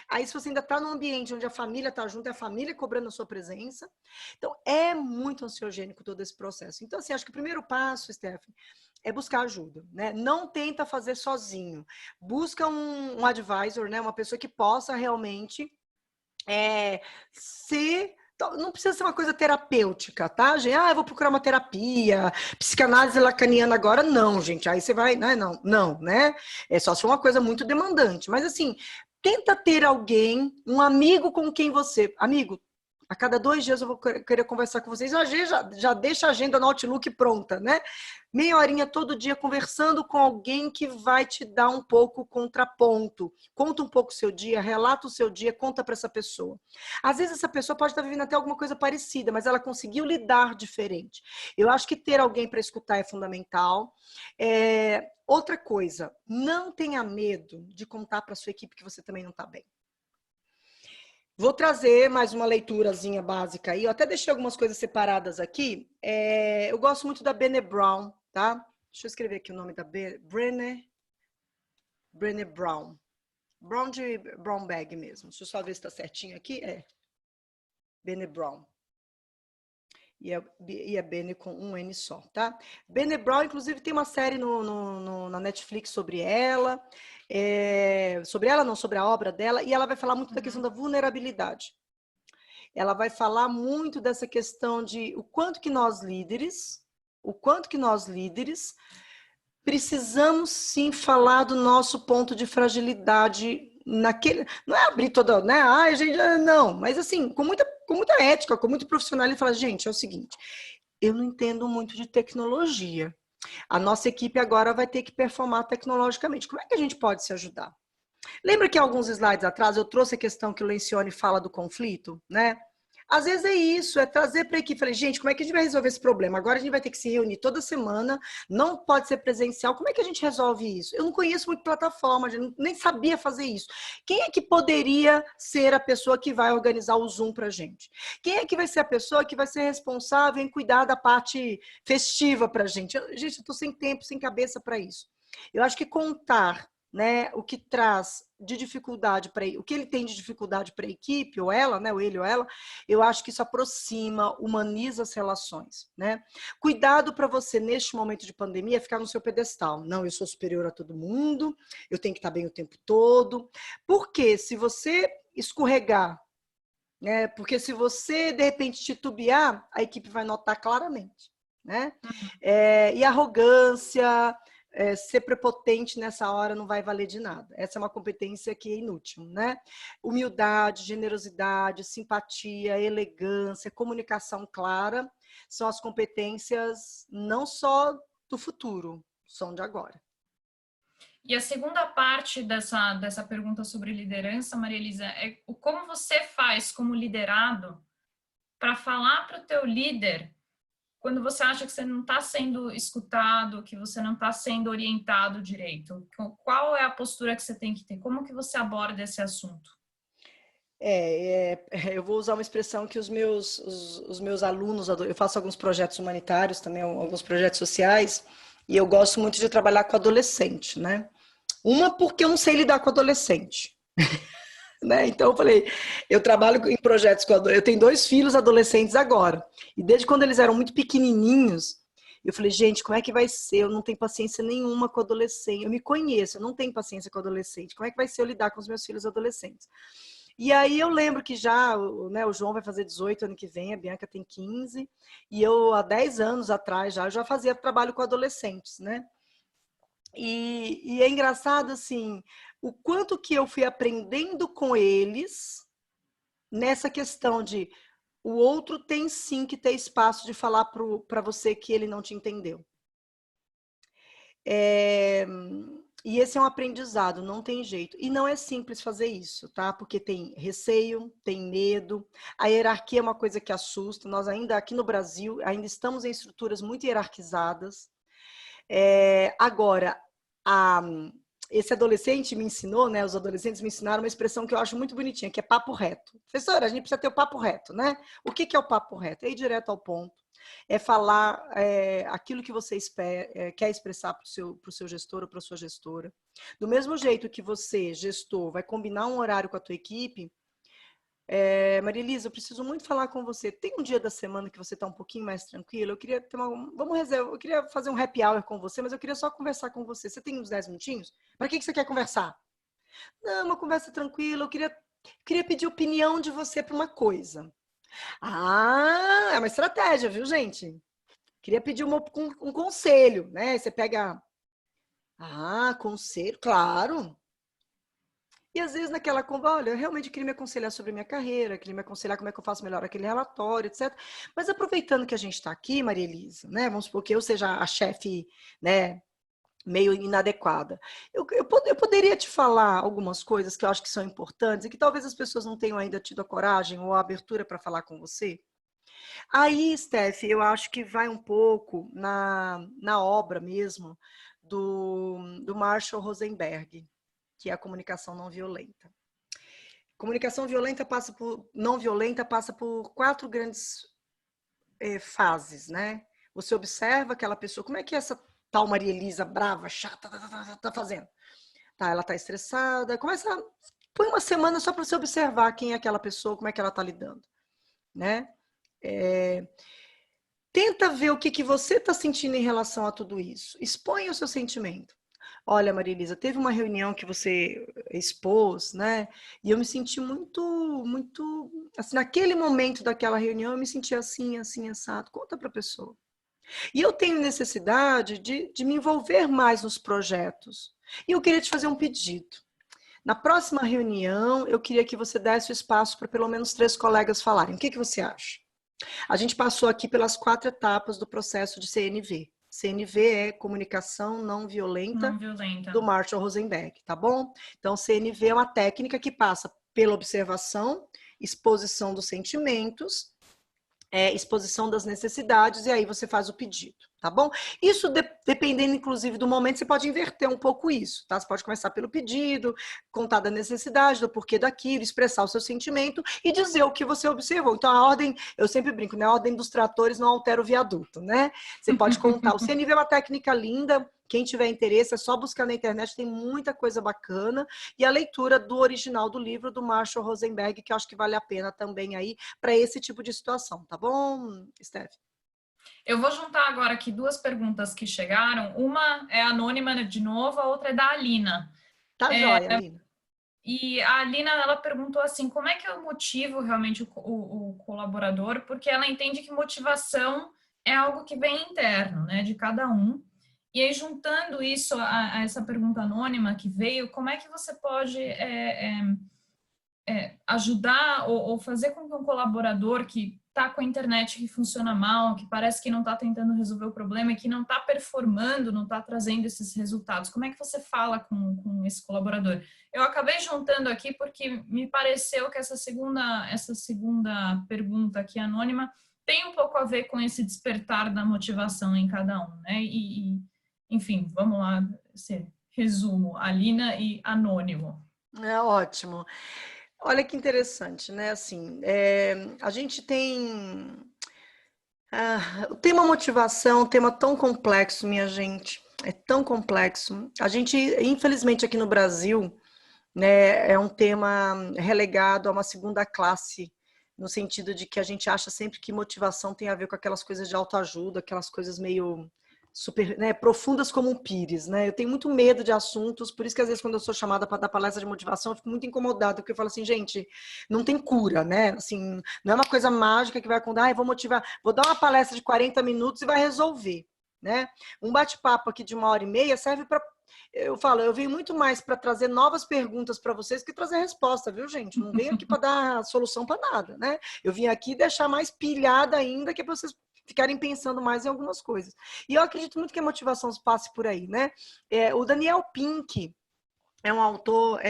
Aí se você ainda está num ambiente onde a família está junto, é a família cobrando a sua presença. Então é muito ansiogênico todo esse processo. Então assim, acho que o primeiro passo, Stephanie, é buscar ajuda, né? Não tenta fazer sozinho. Busca um advisor, né? Uma pessoa que possa realmente não precisa ser uma coisa terapêutica, tá, gente? Eu vou procurar uma terapia, psicanálise lacaniana agora, não, gente. Aí você vai, né? Não, né? É só se for uma coisa muito demandante. Mas assim, tenta ter alguém, um amigo com quem você... Amigo, a cada 2 dias eu vou querer conversar com vocês. Já deixa a agenda no Outlook pronta, né? Meia horinha todo dia conversando com alguém que vai te dar um pouco contraponto. Conta um pouco o seu dia, relata o seu dia, conta para essa pessoa. Às vezes essa pessoa pode estar vivendo até alguma coisa parecida, mas ela conseguiu lidar diferente. Eu acho que ter alguém para escutar é fundamental. Outra coisa, não tenha medo de contar para sua equipe que você também não está bem. Vou trazer mais uma leiturazinha básica aí. Eu até deixei algumas coisas separadas aqui. Eu gosto muito da Brené Brown, tá? Deixa eu escrever aqui o nome da Brené Brown. Brown de Brown Bag mesmo. Deixa eu só ver se está certinho aqui. É. Brené Brown. E é Brené com um N só, tá? Brené Brown, inclusive, tem uma série na Netflix sobre ela. Sobre ela, não, sobre a obra dela. E ela vai falar muito da questão da vulnerabilidade. Ela vai falar muito dessa questão de o quanto que nós líderes precisamos sim falar do nosso ponto de fragilidade naquele, não é abrir toda, né? Ai, gente, não, mas assim, com muita ética, com muito profissional, ele fala, gente, é o seguinte, eu não entendo muito de tecnologia. A nossa equipe agora vai ter que performar tecnologicamente. Como é que a gente pode se ajudar? Lembra que alguns slides atrás eu trouxe a questão que o Lencioni fala do conflito, né? Às vezes é isso, é trazer para a equipe. Falei, gente, como é que a gente vai resolver esse problema? Agora a gente vai ter que se reunir toda semana, não pode ser presencial. Como é que a gente resolve isso? Eu não conheço muito plataforma, nem sabia fazer isso. Quem é que poderia ser a pessoa que vai organizar o Zoom para a gente? Quem é que vai ser a pessoa que vai ser responsável em cuidar da parte festiva para a gente? Gente, eu estou sem tempo, sem cabeça para isso. Eu acho que contar, né, o que traz de dificuldade para o que ele tem de dificuldade para a equipe, ou ela, né, ou ele ou ela, eu acho que isso aproxima, humaniza as relações, né? Cuidado para você, neste momento de pandemia, ficar no seu pedestal. Não, eu sou superior a todo mundo, eu tenho que estar bem o tempo todo. Porque se você escorregar, né, porque se você, de repente, titubear, a equipe vai notar claramente, né? E arrogância, ser prepotente nessa hora não vai valer de nada. Essa é uma competência que é inútil, né? Humildade, generosidade, simpatia, elegância, comunicação clara são as competências não só do futuro, são de agora. E a segunda parte dessa pergunta sobre liderança, Maria Elisa, é como você faz como liderado para falar para o teu líder quando você acha que você não está sendo escutado, que você não está sendo orientado direito? Qual é a postura que você tem que ter? Como que você aborda esse assunto? Eu vou usar uma expressão que os meus alunos, eu faço alguns projetos humanitários também, alguns projetos sociais, e eu gosto muito de trabalhar com adolescente, né? Uma, porque eu não sei lidar com adolescente. Né? Então eu falei, eu trabalho em projetos eu tenho 2 filhos adolescentes agora, e desde quando eles eram muito pequenininhos, eu falei, gente, como é que vai ser? Eu não tenho paciência nenhuma com adolescente, eu me conheço, eu não tenho paciência com adolescente, como é que vai ser eu lidar com os meus filhos adolescentes? E aí eu lembro que já, né, o João vai fazer 18 ano que vem, a Bianca tem 15, e eu há 10 anos atrás eu já fazia trabalho com adolescentes, né? E é engraçado, assim, o quanto que eu fui aprendendo com eles nessa questão de o outro tem sim que ter espaço de falar para você que ele não te entendeu. E esse é um aprendizado, não tem jeito. E não é simples fazer isso, tá? Porque tem receio, tem medo, a hierarquia é uma coisa que assusta. Nós ainda, aqui no Brasil, ainda estamos em estruturas muito hierarquizadas. Agora, esse adolescente me ensinou, né? Os adolescentes me ensinaram uma expressão que eu acho muito bonitinha, que é papo reto. Professora, a gente precisa ter o papo reto, né? O que é o papo reto? É ir direto ao ponto. É falar aquilo que você quer expressar para o seu gestor ou para a sua gestora. Do mesmo jeito que você, gestor, vai combinar um horário com a tua equipe, Maria Elisa, eu preciso muito falar com você. Tem um dia da semana que você está um pouquinho mais tranquila? Eu queria ter eu queria fazer um happy hour com você, mas eu queria só conversar com você. Você tem uns 10 minutinhos? Para que você quer conversar? Não, uma conversa tranquila. Eu queria pedir opinião de você para uma coisa. Ah, é uma estratégia, viu, gente? Queria pedir um conselho, né? Você pega... Ah, conselho, claro. E às vezes naquela conversa, olha, eu realmente queria me aconselhar sobre a minha carreira, queria me aconselhar como é que eu faço melhor aquele relatório, etc. Mas aproveitando que a gente está aqui, Maria Elisa, né? Vamos supor que eu seja a chefe, né, meio inadequada. Eu poderia te falar algumas coisas que eu acho que são importantes e que talvez as pessoas não tenham ainda tido a coragem ou a abertura para falar com você. Aí, Steph, eu acho que vai um pouco na obra mesmo do Marshall Rosenberg, que é a comunicação não violenta. Comunicação não violenta passa por 4 grandes fases, né? Você observa aquela pessoa, como é que essa tal Maria Elisa brava, chata, tá fazendo? Tá, ela tá estressada. Põe uma semana só para você observar quem é aquela pessoa, como é que ela tá lidando, né? Tenta ver o que você está sentindo em relação a tudo isso. Exponha o seu sentimento. Olha, Maria Elisa, teve uma reunião que você expôs, né? E eu me senti muito, assim, naquele momento daquela reunião, eu me senti assim, assim, assado. Conta para a pessoa. E eu tenho necessidade de me envolver mais nos projetos. E eu queria te fazer um pedido. Na próxima reunião, eu queria que você desse o espaço para pelo menos 3 colegas falarem. O que você acha? A gente passou aqui pelas 4 etapas do processo de CNV. CNV é Comunicação Não Violenta, Não violenta. do Marshall Rosenberg, tá bom? Então, CNV é uma técnica que passa pela observação, exposição dos sentimentos, exposição das necessidades, e aí você faz o pedido, tá bom? Isso, dependendo, inclusive, do momento, você pode inverter um pouco isso, tá? Você pode começar pelo pedido, contar da necessidade, do porquê daquilo, expressar o seu sentimento e dizer o que você observou. Então, a ordem, eu sempre brinco, né? A ordem dos tratores não altera o viaduto, né? Você pode contar. O CNV é uma técnica linda. Quem tiver interesse, é só buscar na internet, tem muita coisa bacana. E a leitura do original do livro do Marshall Rosenberg, que eu acho que vale a pena também aí para esse tipo de situação, tá bom, Steph? Eu vou juntar agora aqui 2 perguntas que chegaram. Uma é anônima de novo, a outra é da Alina. Tá joia, Alina. E a Alina, ela perguntou assim, como é que eu motivo realmente o colaborador? Porque ela entende que motivação é algo que vem interno, né, de cada um. E aí, juntando isso a essa pergunta anônima que veio, como é que você pode ajudar ou fazer com que um colaborador que está com a internet que funciona mal, que parece que não está tentando resolver o problema e que não está performando, não está trazendo esses resultados, como é que você fala com esse colaborador? Eu acabei juntando aqui porque me pareceu que essa segunda pergunta aqui anônima tem um pouco a ver com esse despertar da motivação em cada um, né? Enfim, vamos lá, esse resumo, Alina e anônimo. É ótimo. Olha que interessante, né? Assim, a gente tem... o tema motivação, um tema tão complexo, minha gente. É tão complexo. A gente, infelizmente, aqui no Brasil, né, é um tema relegado a uma segunda classe, no sentido de que a gente acha sempre que motivação tem a ver com aquelas coisas de autoajuda, aquelas coisas meio super, né, profundas como um pires, né? Eu tenho muito medo de assuntos, por isso que às vezes quando eu sou chamada para dar palestra de motivação, eu fico muito incomodada, porque eu falo assim, gente, não tem cura, né? Assim, não é uma coisa mágica que vai acontecer, eu vou motivar, vou dar uma palestra de 40 minutos e vai resolver, né? Um bate-papo aqui de 1h30 serve para... Eu falo, eu venho muito mais para trazer novas perguntas para vocês que trazer resposta, viu, gente? Não venho aqui para dar solução para nada, né? Eu vim aqui deixar mais pilhada ainda, que é para vocês ficarem pensando mais em algumas coisas. E eu acredito muito que a motivação passe por aí, né? O Daniel Pink é um autor,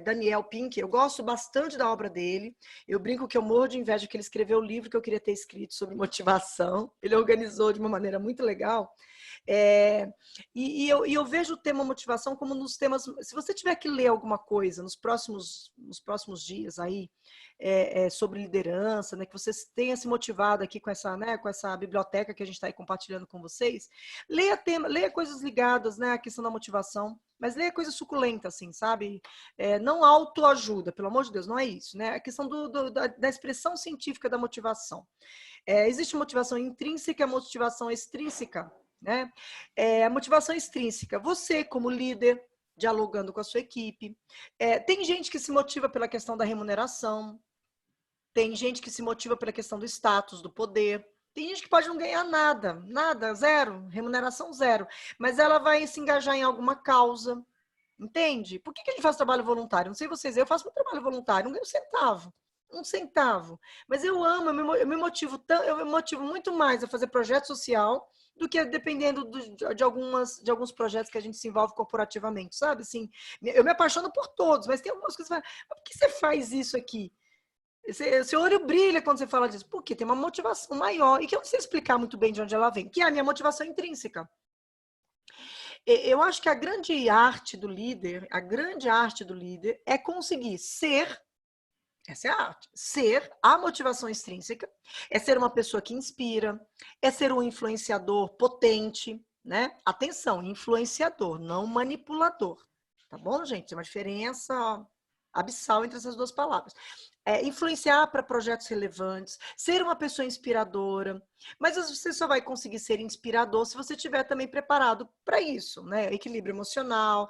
Daniel Pink, eu gosto bastante da obra dele. Eu brinco que eu morro de inveja que ele escreveu o livro que eu queria ter escrito sobre motivação. Ele organizou de uma maneira muito legal. Eu vejo o tema motivação como nos temas... Se você tiver que ler alguma coisa nos próximos dias aí, sobre liderança, né, que você tenha se motivado aqui com essa, né, com essa biblioteca que a gente está aí compartilhando com vocês, leia coisas ligadas, né, à questão da motivação, mas leia coisa suculenta, assim, sabe? Não autoajuda, pelo amor de Deus, não é isso, né? A questão da expressão científica da motivação. Existe motivação intrínseca e motivação extrínseca, né? A motivação extrínseca, você como líder, dialogando com a sua equipe. Tem gente que se motiva pela questão da remuneração, tem gente que se motiva pela questão do status, do poder. Tem gente que pode não ganhar nada, zero, remuneração zero, mas ela vai se engajar em alguma causa, entende? Por que a gente faz trabalho voluntário? Não sei vocês, eu faço meu trabalho voluntário, não ganho um centavo, mas eu amo, eu me motivo muito mais a fazer projeto social do que dependendo de alguns projetos que a gente se envolve corporativamente, sabe? Assim, eu me apaixono por todos, mas tem algumas coisas que você fala, por que você faz isso aqui? Seu olho brilha quando você fala disso. Porque tem uma motivação maior e que eu não sei explicar muito bem de onde ela vem, que é a minha motivação intrínseca. Eu acho que a grande arte do líder é conseguir ser, essa é a arte, ser a motivação extrínseca, é ser uma pessoa que inspira, é ser um influenciador potente, né? Atenção, influenciador, não manipulador. tá bom, gente? Tem uma diferença, ó, abissal entre essas duas palavras. Influenciar para projetos relevantes, ser uma pessoa inspiradora, mas você só vai conseguir ser inspirador se você estiver também preparado para isso, né? Equilíbrio emocional.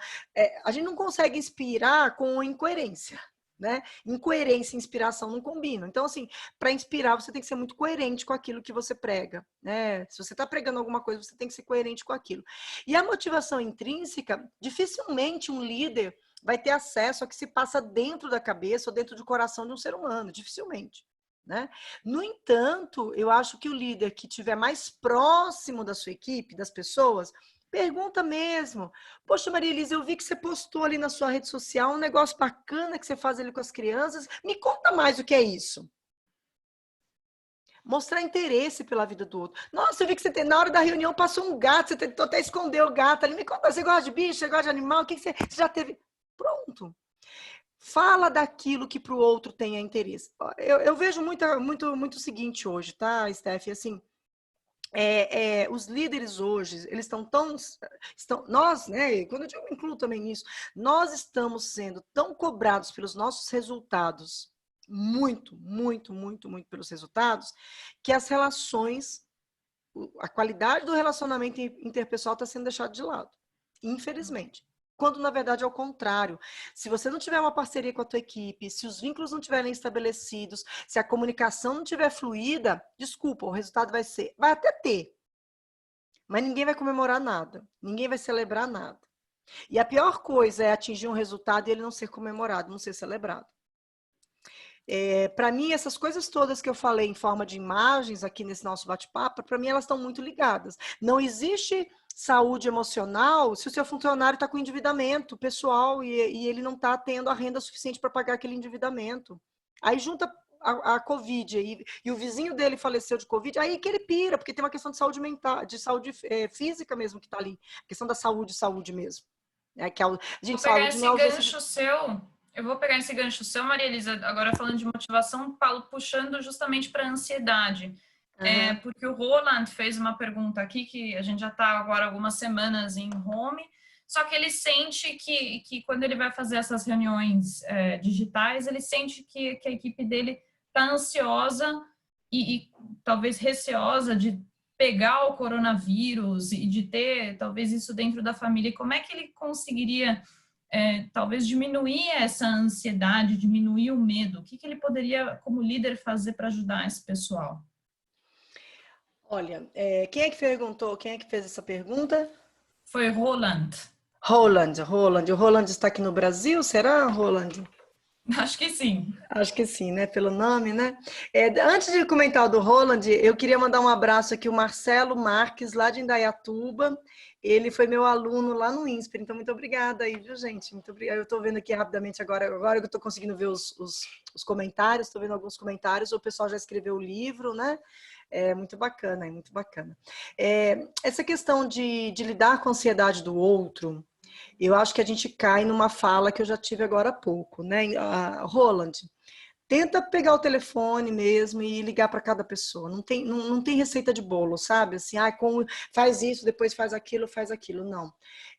A gente não consegue inspirar com incoerência, né? Incoerência e inspiração não combinam. Então, assim, para inspirar, você tem que ser muito coerente com aquilo que você prega, né? Se você está pregando alguma coisa, você tem que ser coerente com aquilo. E a motivação intrínseca, dificilmente um líder vai ter acesso ao que se passa dentro da cabeça ou dentro do coração de um ser humano, dificilmente, né? No entanto, eu acho que o líder que estiver mais próximo da sua equipe, das pessoas, pergunta mesmo. Poxa, Maria Elisa, eu vi que você postou ali na sua rede social um negócio bacana que você faz ali com as crianças. Me conta mais o que é isso. Mostrar interesse pela vida do outro. Nossa, eu vi que você tem, na hora da reunião passou um gato, você tentou até esconder o gato ali. Me conta, você gosta de bicho, você gosta de animal? O que você já teve? Pronto. Fala daquilo que para o outro tenha interesse. Eu vejo muito o seguinte hoje, tá, Steph? Assim, os líderes hoje, eles nós, né? Quando eu me incluo também nisso, nós estamos sendo tão cobrados pelos nossos resultados, muito pelos resultados, que as relações, a qualidade do relacionamento interpessoal está sendo deixada de lado, infelizmente. Quando, na verdade, é o contrário. Se você não tiver uma parceria com a tua equipe, se os vínculos não estiverem estabelecidos, se a comunicação não estiver fluida, desculpa, o resultado vai até ter, mas ninguém vai comemorar nada, ninguém vai celebrar nada. E a pior coisa é atingir um resultado e ele não ser comemorado, não ser celebrado. Para mim, essas coisas todas que eu falei em forma de imagens aqui nesse nosso bate-papo, para mim elas estão muito ligadas. Não existe saúde emocional se o seu funcionário está com endividamento pessoal e ele não está tendo a renda suficiente para pagar aquele endividamento. Aí junta a Covid e o vizinho dele faleceu de Covid, aí que ele pira, porque tem uma questão de saúde mental, de saúde física mesmo que está ali, a questão da saúde mesmo. Que a gente, saúde não é gancho seu. Eu vou pegar esse gancho seu, Maria Elisa, agora falando de motivação, Paulo, puxando justamente para a ansiedade. Porque o Roland fez uma pergunta aqui, que a gente já está agora algumas semanas em home, só que ele sente que quando ele vai fazer essas reuniões digitais, ele sente que a equipe dele está ansiosa e talvez receosa de pegar o coronavírus e de ter talvez isso dentro da família. Como é que ele conseguiria talvez diminuir essa ansiedade, diminuir o medo? O que ele poderia, como líder, fazer para ajudar esse pessoal? Olha, quem é que perguntou? Quem é que fez essa pergunta? Foi Roland. Roland. O Roland está aqui no Brasil, será, Roland? Acho que sim. Acho que sim, né? Pelo nome, né? Antes de comentar o do Roland, eu queria mandar um abraço aqui, o Marcelo Marques, lá de Indaiatuba. Ele foi meu aluno lá no INSPER, então muito obrigada aí, viu, gente? Muito obrigada. Eu estou vendo aqui rapidamente agora que eu estou conseguindo ver os comentários, estou vendo alguns comentários, o pessoal já escreveu o livro, né? Muito bacana, muito bacana. Essa questão de lidar com a ansiedade do outro, eu acho que a gente cai numa fala que eu já tive agora há pouco, né? Roland, tenta pegar o telefone mesmo e ligar para cada pessoa. Não tem receita de bolo, sabe? Assim, faz isso, depois faz aquilo. Não.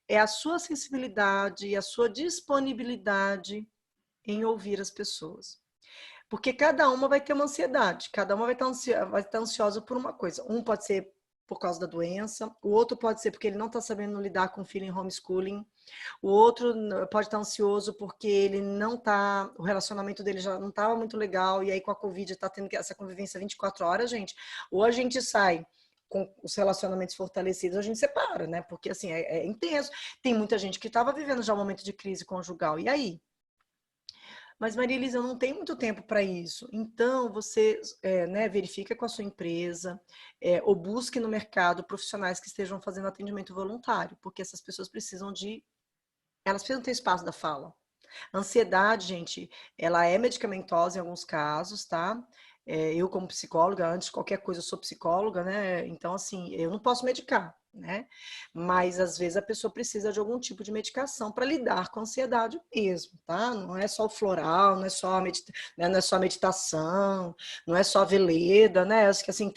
É a sua sensibilidade e a sua disponibilidade em ouvir as pessoas. Porque cada uma vai ter uma ansiedade, cada uma vai estar ansiosa por uma coisa. Um pode ser por causa da doença, o outro pode ser porque ele não está sabendo lidar com o filho em homeschooling, o outro pode estar ansioso porque ele não está, o relacionamento dele já não estava muito legal, e aí com a Covid está tendo essa convivência 24 horas, gente. Ou a gente sai com os relacionamentos fortalecidos, a gente separa, né? Porque assim, é intenso. Tem muita gente que estava vivendo já um momento de crise conjugal, e aí? Mas, Maria Elisa, eu não tenho muito tempo para isso. Então, você verifica com a sua empresa ou busque no mercado profissionais que estejam fazendo atendimento voluntário, porque essas pessoas elas precisam ter espaço da fala. A ansiedade, gente, ela é medicamentosa em alguns casos, tá? Eu, como psicóloga, antes de qualquer coisa, eu sou psicóloga, né? Então, assim, eu não posso medicar. né? Mas às vezes a pessoa precisa de algum tipo de medicação para lidar com a ansiedade mesmo, tá? Não é só o floral, não é só não é só a meditação, não é só a veleda, né? Acho que assim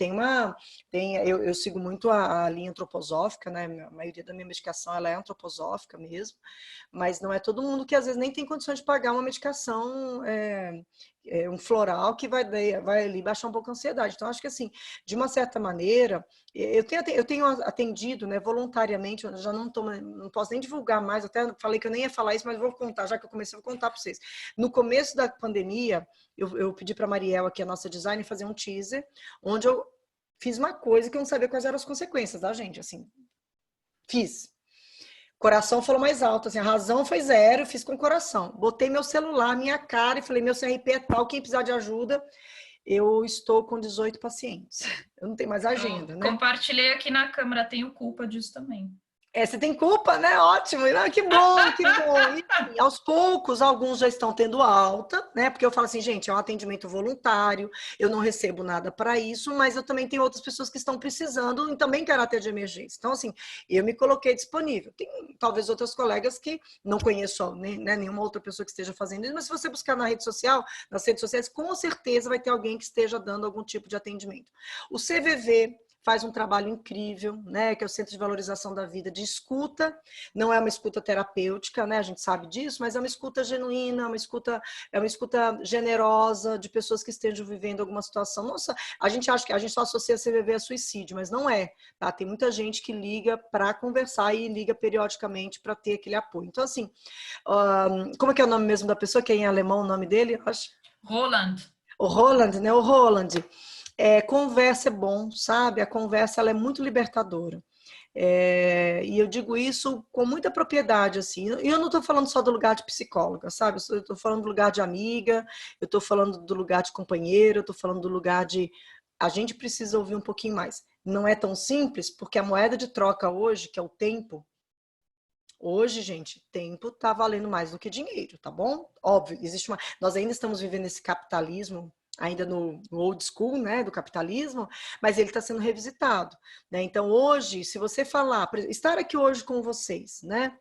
eu sigo muito a linha antroposófica, né? A maioria da minha medicação ela é antroposófica mesmo, mas não é todo mundo que às vezes nem tem condições de pagar uma medicação um floral que vai ali baixar um pouco a ansiedade. Então, acho que assim, de uma certa maneira, eu tenho atendido, né, voluntariamente, eu já não posso nem divulgar mais, até falei que eu nem ia falar isso, mas vou contar, já que eu comecei, vou contar para vocês. No começo da pandemia, eu pedi para a Mariel, aqui a nossa designer, fazer um teaser, onde eu fiz uma coisa que eu não sabia quais eram as consequências, tá, gente? Assim, fiz. Coração falou mais alto, assim, a razão foi 0, eu fiz com o coração. Botei meu celular, minha cara e falei, meu CRP é tal, quem precisar de ajuda, eu estou com 18 pacientes. Eu não tenho mais agenda, né? Compartilhei aqui na câmera, tenho culpa disso também. Você tem culpa, né? Ótimo. Não, que bom, que bom. E, assim, aos poucos, alguns já estão tendo alta, né? Porque eu falo assim, gente, é um atendimento voluntário, eu não recebo nada para isso, mas eu também tenho outras pessoas que estão precisando e também em caráter de emergência. Então, assim, eu me coloquei disponível. Tem talvez outras colegas que não conheço, né, nenhuma outra pessoa que esteja fazendo isso, mas se você buscar na rede social, nas redes sociais, com certeza vai ter alguém que esteja dando algum tipo de atendimento. O CVV faz um trabalho incrível, né, que é o Centro de Valorização da Vida, de escuta, não é uma escuta terapêutica, né, a gente sabe disso, mas é uma escuta genuína, é uma escuta generosa de pessoas que estejam vivendo alguma situação. Nossa, a gente acha que a gente só associa CVV a suicídio, mas não é, tá? Tem muita gente que liga para conversar e liga periodicamente para ter aquele apoio. Então, assim, como é que é o nome mesmo da pessoa, que é em alemão o nome dele? Acho? Roland. O Roland, né? O Roland. Conversa é bom, sabe? A conversa ela é muito libertadora. E eu digo isso com muita propriedade, assim. E eu não estou falando só do lugar de psicóloga, sabe? Eu estou falando do lugar de amiga, eu estou falando do lugar de companheira, eu estou falando do lugar de... A gente precisa ouvir um pouquinho mais. Não é tão simples, porque a moeda de troca hoje, que é o tempo, hoje, gente, tempo está valendo mais do que dinheiro, tá bom? Óbvio, nós ainda estamos vivendo esse capitalismo, ainda no old school, né, do capitalismo, mas ele está sendo revisitado, né? Então, hoje, se você falar, estar aqui hoje com vocês, né,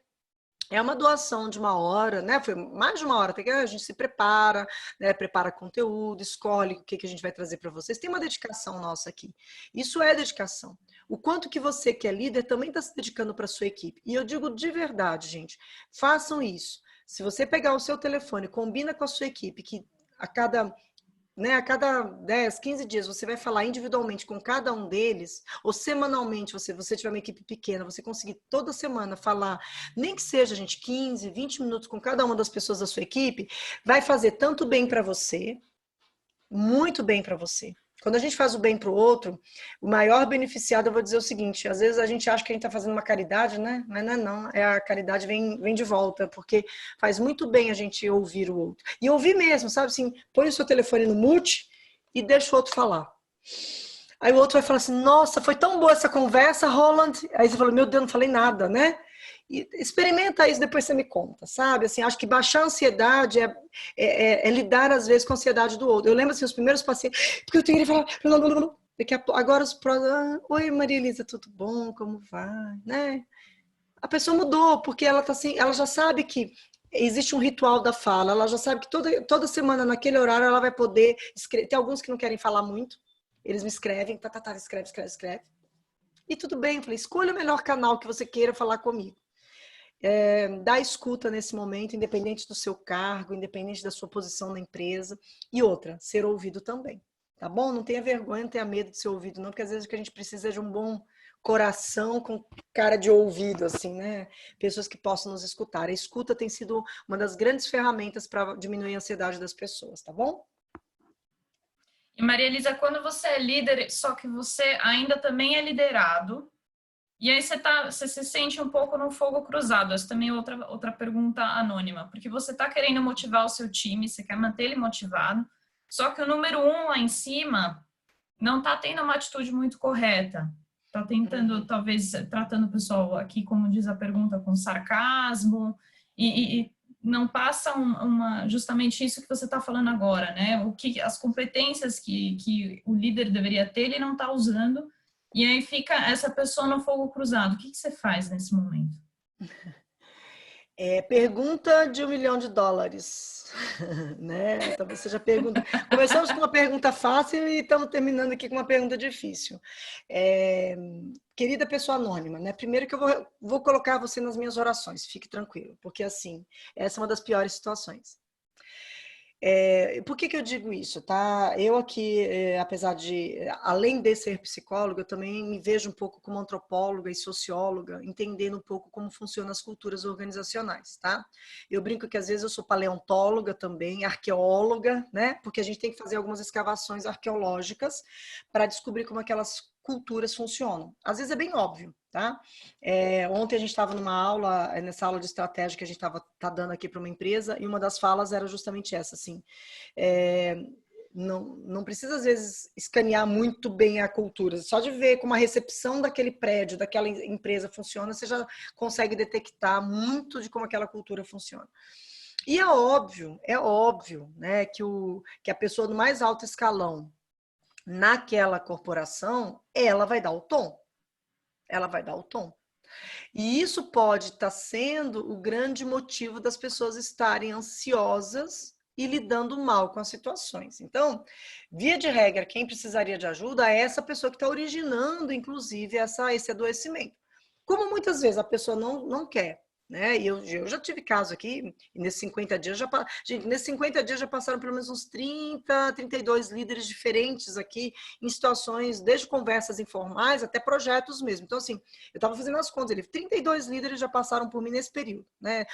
é uma doação de 1 hora, né? Foi mais de 1 hora, porque a gente se prepara, né? Prepara conteúdo, escolhe o que a gente vai trazer para vocês. Tem uma dedicação nossa aqui. Isso é dedicação. O quanto que você, que é líder, também está se dedicando para a sua equipe. E eu digo de verdade, gente, façam isso. Se você pegar o seu telefone, combina com a sua equipe, que a cada 10, 15 dias você vai falar individualmente com cada um deles, ou semanalmente, você tiver uma equipe pequena, você conseguir toda semana falar, nem que seja, gente, 15, 20 minutos com cada uma das pessoas da sua equipe, vai fazer tanto bem para você, muito bem para você. Quando a gente faz o bem para o outro, o maior beneficiado, eu vou dizer o seguinte, às vezes a gente acha que a gente está fazendo uma caridade, né? Mas não, a caridade vem de volta, porque faz muito bem a gente ouvir o outro. E ouvir mesmo, sabe assim, põe o seu telefone no mute e deixa o outro falar. Aí o outro vai falar assim, nossa, foi tão boa essa conversa, Roland. Aí você fala, meu Deus, não falei nada, né? E experimenta isso, depois você me conta, sabe? Assim, acho que baixar a ansiedade é lidar, às vezes, com a ansiedade do outro. Eu lembro, assim, os primeiros pacientes, porque eu tenho que falar, agora os oi, Maria Elisa, tudo bom? Como vai? Né? A pessoa mudou, porque ela, assim, ela já sabe que existe um ritual da fala, ela já sabe que toda semana, naquele horário, ela vai poder escrever. Tem alguns que não querem falar muito, eles me escrevem, escreve. E tudo bem, eu falei, escolha o melhor canal que você queira falar comigo. Dá escuta nesse momento, independente do seu cargo, independente da sua posição na empresa. E outra, ser ouvido também, tá bom? Não tenha vergonha, não tenha medo de ser ouvido não, porque às vezes o que a gente precisa é de um bom coração com cara de ouvido, assim, né? Pessoas que possam nos escutar. A escuta tem sido uma das grandes ferramentas para diminuir a ansiedade das pessoas, tá bom? E Maria Elisa, quando você é líder, só que você ainda também é liderado, e aí você se sente um pouco no fogo cruzado. Essa também é outra pergunta anônima, porque você está querendo motivar o seu time, você quer manter ele motivado, só que o número 1 lá em cima não está tendo uma atitude muito correta. Está tentando, talvez, tratando o pessoal aqui, como diz a pergunta, com sarcasmo, e não passa justamente isso que você está falando agora, né? As competências que o líder deveria ter, ele não está usando, e aí fica essa pessoa no fogo cruzado. O que você faz nesse momento? Pergunta de $1 milhão, né? Talvez seja pergunta. Começamos com uma pergunta fácil e estamos terminando aqui com uma pergunta difícil. Querida pessoa anônima, né? Primeiro que eu vou colocar você nas minhas orações, fique tranquilo, porque assim, essa é uma das piores situações. Por que eu digo isso, tá? Eu aqui, apesar de, além de ser psicóloga, eu também me vejo um pouco como antropóloga e socióloga, entendendo um pouco como funcionam as culturas organizacionais, tá? Eu brinco que às vezes eu sou paleontóloga também, arqueóloga, né? Porque a gente tem que fazer algumas escavações arqueológicas para descobrir como aquelas culturas funcionam. Às vezes é bem óbvio, tá? Ontem a gente estava numa aula, nessa aula de estratégia que a gente tá dando aqui para uma empresa, e uma das falas era justamente essa, assim, não precisa às vezes escanear muito bem a cultura, só de ver como a recepção daquele prédio, daquela empresa funciona, você já consegue detectar muito de como aquela cultura funciona. E é óbvio, né, que a pessoa do mais alto escalão naquela corporação, ela vai dar o tom. Ela vai dar o tom. E isso pode estar sendo o grande motivo das pessoas estarem ansiosas e lidando mal com as situações. Então, via de regra, quem precisaria de ajuda é essa pessoa que está originando, inclusive, esse adoecimento. Como muitas vezes a pessoa não quer, né? E eu já tive caso aqui, e nesses 50 dias nesses 50 dias já passaram pelo menos uns 32 líderes diferentes aqui, em situações, desde conversas informais até projetos mesmo. Então, assim, eu estava fazendo as contas, 32 líderes já passaram por mim nesse período, né?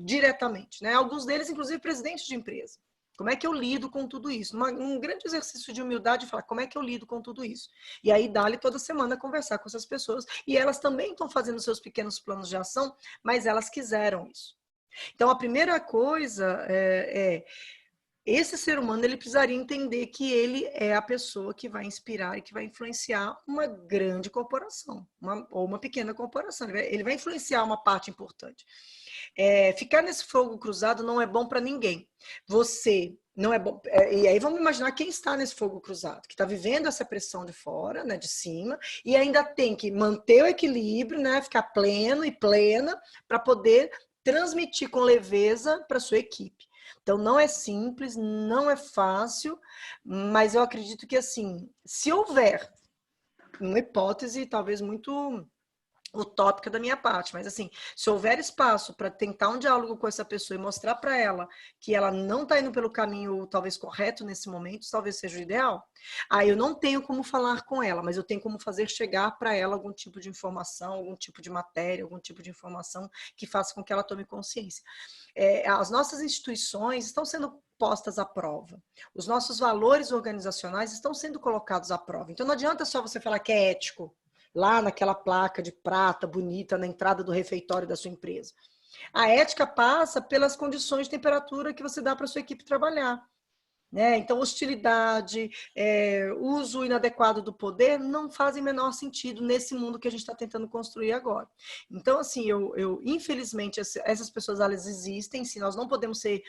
Diretamente, né? Alguns deles, inclusive, presidentes de empresa. Como é que eu lido com tudo isso? Um grande exercício de humildade, falar como é que eu lido com tudo isso. E aí, dá-lhe toda semana conversar com essas pessoas. E elas também estão fazendo seus pequenos planos de ação, mas elas quiseram isso. Então, a primeira coisa esse ser humano, ele precisaria entender que ele é a pessoa que vai inspirar e que vai influenciar uma grande corporação, ou uma pequena corporação. Ele vai influenciar uma parte importante. Ficar nesse fogo cruzado não é bom para ninguém. Você não é bom. E aí vamos imaginar quem está nesse fogo cruzado, que está vivendo essa pressão de fora, né, de cima, e ainda tem que manter o equilíbrio, né, ficar pleno e plena para poder transmitir com leveza para sua equipe. Então não é simples, não é fácil, mas eu acredito que assim, se houver uma hipótese talvez muito utópica da minha parte, mas assim, se houver espaço para tentar um diálogo com essa pessoa e mostrar para ela que ela não está indo pelo caminho talvez correto nesse momento, talvez seja o ideal, aí eu não tenho como falar com ela, mas eu tenho como fazer chegar para ela algum tipo de informação, algum tipo de matéria, algum tipo de informação que faça com que ela tome consciência. As nossas instituições estão sendo postas à prova. Os nossos valores organizacionais estão sendo colocados à prova. Então não adianta só você falar que é ético, lá naquela placa de prata bonita na entrada do refeitório da sua empresa. A ética passa pelas condições de temperatura que você dá para a sua equipe trabalhar. Né? Então, hostilidade, uso inadequado do poder não fazem menor sentido nesse mundo que a gente está tentando construir agora. Então, assim, infelizmente, essas pessoas, elas existem, sim, nós não podemos ser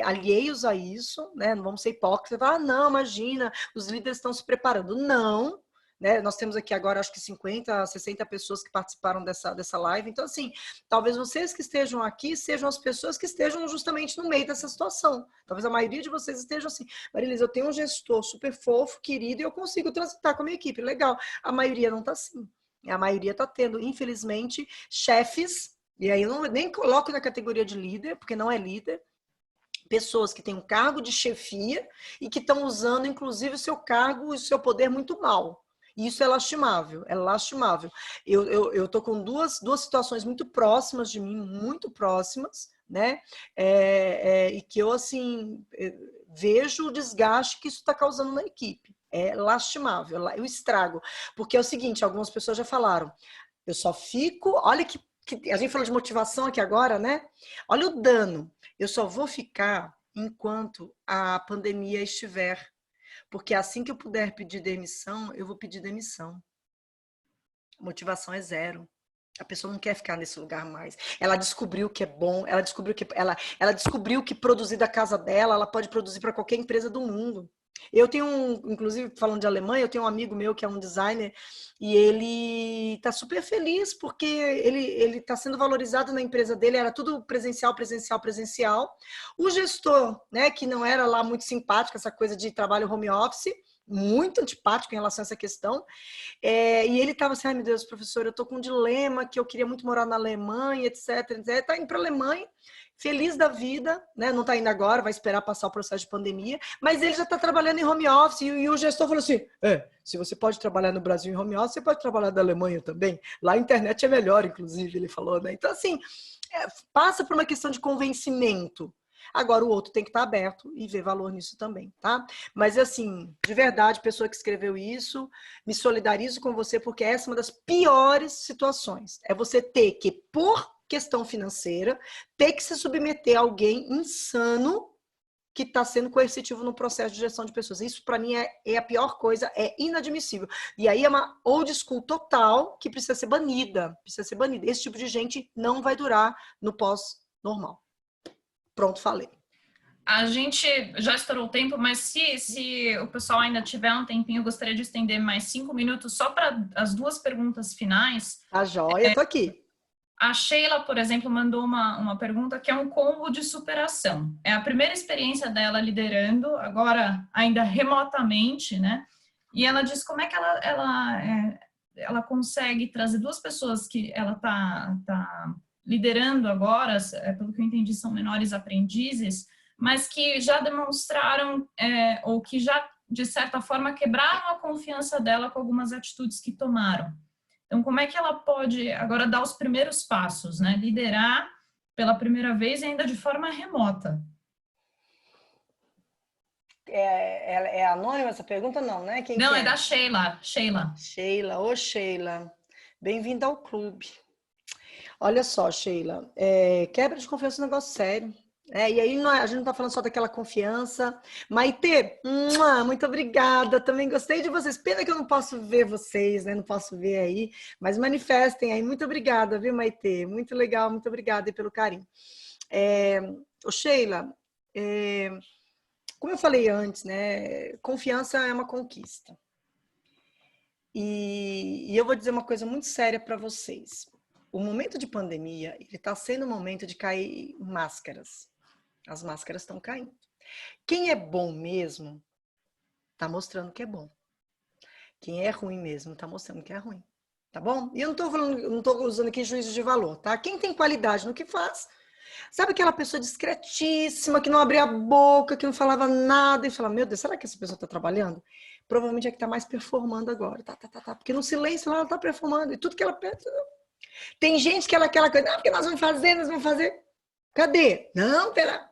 alheios a isso, né? Não vamos ser hipócritas, falar, não, imagina, os líderes estão se preparando. Não, né? Nós temos aqui agora, acho que 50, 60 pessoas que participaram dessa live. Então, assim, talvez vocês que estejam aqui sejam as pessoas que estejam justamente no meio dessa situação. Talvez a maioria de vocês estejam assim, Marilisa, eu tenho um gestor super fofo, querido, e eu consigo transitar com a minha equipe. Legal. A maioria não está assim. A maioria está tendo, infelizmente, chefes, e aí eu nem coloco na categoria de líder, porque não é líder, pessoas que têm um cargo de chefia e que estão usando, inclusive, o seu cargo e o seu poder muito mal. E isso é lastimável, é lastimável. Eu tô com duas situações muito próximas de mim, muito próximas, né? E que eu, assim, vejo o desgaste que isso está causando na equipe. É lastimável, o estrago. Porque é o seguinte, algumas pessoas já falaram, eu só fico... Olha que a gente falou de motivação aqui agora, né? Olha o dano. Eu só vou ficar enquanto a pandemia estiver. Porque assim que eu puder pedir demissão, eu vou pedir demissão. A motivação é zero. A pessoa não quer ficar nesse lugar mais. Ela descobriu que é bom, ela descobriu que produzir da casa dela, ela pode produzir para qualquer empresa do mundo. Eu tenho inclusive falando de Alemanha, eu tenho um amigo meu que é um designer e ele está super feliz porque ele está sendo valorizado na empresa dele, era tudo presencial, presencial, presencial. O gestor, né, que não era lá muito simpático, essa coisa de trabalho home office, muito antipático em relação a essa questão. E ele estava assim, ai meu Deus, professor, eu estou com um dilema que eu queria muito morar na Alemanha, etc, etc. Está indo para a Alemanha, feliz da vida, né? Não está indo agora, vai esperar passar o processo de pandemia, mas ele já está trabalhando em home office e o gestor falou assim, se você pode trabalhar no Brasil em home office, você pode trabalhar na Alemanha também. Lá a internet é melhor, inclusive, ele falou, né? Então, assim, passa por uma questão de convencimento. Agora o outro tem que estar aberto e ver valor nisso também, tá? Mas assim, de verdade, pessoa que escreveu isso, me solidarizo com você porque essa é uma das piores situações. É você ter que, por questão financeira, ter que se submeter a alguém insano que está sendo coercitivo no processo de gestão de pessoas. Isso, para mim, é a pior coisa, é inadmissível. E aí é uma old school total que precisa ser banida. Precisa ser banida. Esse tipo de gente não vai durar no pós-normal. Pronto, falei. A gente já estourou o tempo, mas se o pessoal ainda tiver um tempinho, eu gostaria de estender mais 5 minutos só para as 2 perguntas finais. Tá joia, tô aqui. A Sheila, por exemplo, mandou uma pergunta que é um combo de superação. É a primeira experiência dela liderando, agora ainda remotamente, né? E ela diz como é que ela consegue trazer 2 pessoas que ela tá liderando agora, pelo que eu entendi, são menores aprendizes, mas que já demonstraram, ou que já, de certa forma, quebraram a confiança dela com algumas atitudes que tomaram. Então, como é que ela pode agora dar os primeiros passos, né? Liderar pela primeira vez e ainda de forma remota. É anônima essa pergunta? Não, né? Quem Não, que é da Sheila. Sheila, ô Sheila. Bem-vinda ao clube. Olha só, Sheila, quebra de confiança é um negócio sério. E aí a gente não está falando só daquela confiança. Maitê, muito obrigada. Também gostei de vocês. Pena que eu não posso ver vocês, né? Não posso ver aí, mas manifestem aí. Muito obrigada, viu, Maitê? Muito legal, muito obrigada aí pelo carinho. Ô, Sheila, como eu falei antes, né? Confiança é uma conquista. E eu vou dizer uma coisa muito séria para vocês. O momento de pandemia, ele está sendo um momento de cair máscaras. As máscaras estão caindo. Quem é bom mesmo, está mostrando que é bom. Quem é ruim mesmo, está mostrando que é ruim. Tá bom? E eu não estou usando aqui juízo de valor, tá? Quem tem qualidade no que faz, sabe aquela pessoa discretíssima, que não abria a boca, que não falava nada, e fala, meu Deus, será que essa pessoa está trabalhando? Provavelmente é que está mais performando agora. Porque no silêncio ela está performando. E tudo que ela pensa... Tem gente que ela aquela coisa, porque nós vamos fazer. Cadê? Não, pera.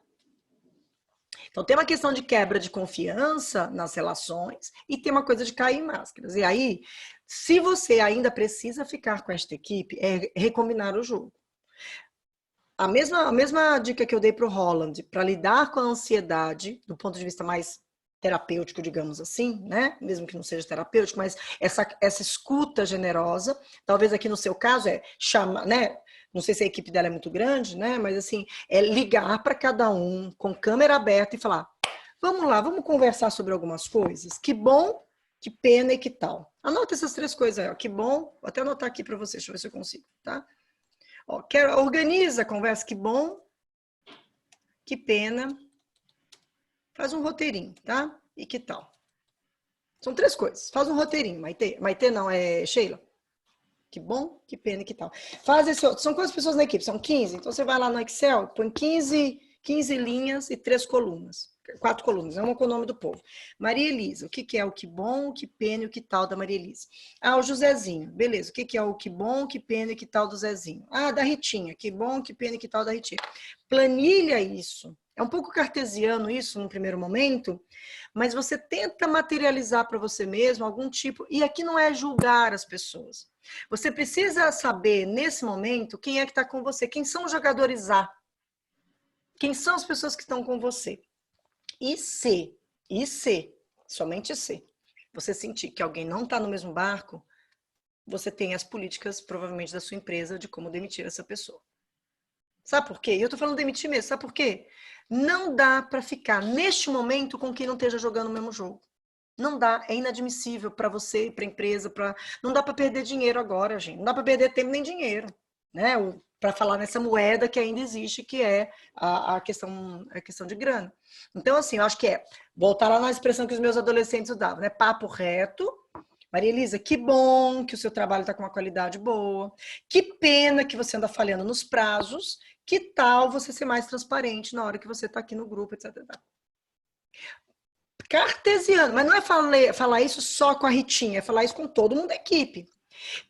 Então, tem uma questão de quebra de confiança nas relações e tem uma coisa de cair em máscaras. E aí, se você ainda precisa ficar com esta equipe, é recombinar o jogo. A mesma dica que eu dei para o Holland, para lidar com a ansiedade, do ponto de vista mais terapêutico, digamos assim, né? Mesmo que não seja terapêutico, mas essa escuta generosa, talvez aqui no seu caso chamar, né? Não sei se a equipe dela é muito grande, né? Mas assim, é ligar para cada um com câmera aberta e falar: vamos lá, vamos conversar sobre algumas coisas. Que bom, que pena e que tal. Anota essas 3 coisas aí, ó. Que bom, vou até anotar aqui para você, deixa eu ver se eu consigo, tá? Ó, organiza a conversa, que bom, que pena. Faz um roteirinho, tá? E que tal? São 3 coisas. Faz um roteirinho, Maitê. Maitê não, é Sheila. Que bom, que pena e que tal. Faz esse outro. São quantas pessoas na equipe? São 15. Então você vai lá no Excel, põe 15 linhas e 3 colunas. 4 colunas, é um com o nome do povo. Maria Elisa, o que é o que bom, o que pena e o que tal da Maria Elisa? O Josézinho, beleza. O que é o que bom, o que pena e que tal do Zezinho? Da Ritinha, que bom, que pena e que tal da Ritinha. Planilha isso. É um pouco cartesiano isso no primeiro momento, mas você tenta materializar para você mesmo algum tipo, e aqui não é julgar as pessoas. Você precisa saber, nesse momento, quem é que está com você, quem são os jogadores A, quem são as pessoas que estão com você. E se, somente se, você sentir que alguém não está no mesmo barco, você tem as políticas, provavelmente, da sua empresa de como demitir essa pessoa. Sabe por quê? E eu tô falando demitir mesmo, sabe por quê? Não dá para ficar, neste momento, com quem não esteja jogando o mesmo jogo. Não dá, é inadmissível para você, para a empresa, não dá para perder dinheiro agora, gente. Não dá para perder tempo nem dinheiro, né? Para falar nessa moeda que ainda existe, que é a questão de grana. Então, assim, eu acho que voltar lá na expressão que os meus adolescentes usavam, né? Papo reto. Maria Elisa, que bom que o seu trabalho está com uma qualidade boa. Que pena que você anda falhando nos prazos. Que tal você ser mais transparente na hora que você está aqui no grupo, etc. Cartesiano, mas não é falar isso só com a Ritinha, é falar isso com todo mundo da equipe.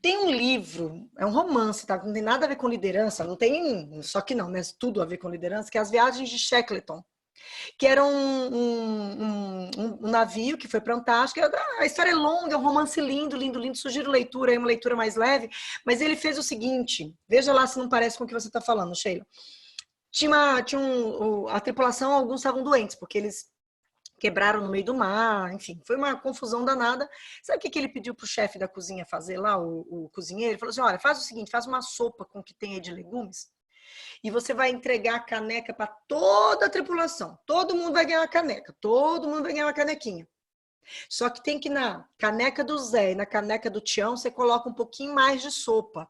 Tem um livro, é um romance, tá? Não tem nada a ver com liderança, não tem, só que não, né? Tudo a ver com liderança, que é As Viagens de Shackleton, que era um navio que foi para a Antártica. A história é longa, é um romance lindo, lindo, lindo. Sugiro leitura, é uma leitura mais leve, mas ele fez o seguinte, veja lá se não parece com o que você está falando, Sheila. A tripulação, alguns estavam doentes, porque eles quebraram no meio do mar, enfim, foi uma confusão danada. Sabe o que ele pediu para o chefe da cozinha fazer lá, o cozinheiro? Ele falou assim, olha, faz o seguinte, faz uma sopa com o que tem aí de legumes e você vai entregar a caneca para toda a tripulação. Todo mundo vai ganhar uma caneca, todo mundo vai ganhar uma canequinha. Só que tem que na caneca do Zé e na caneca do Tião, você coloca um pouquinho mais de sopa.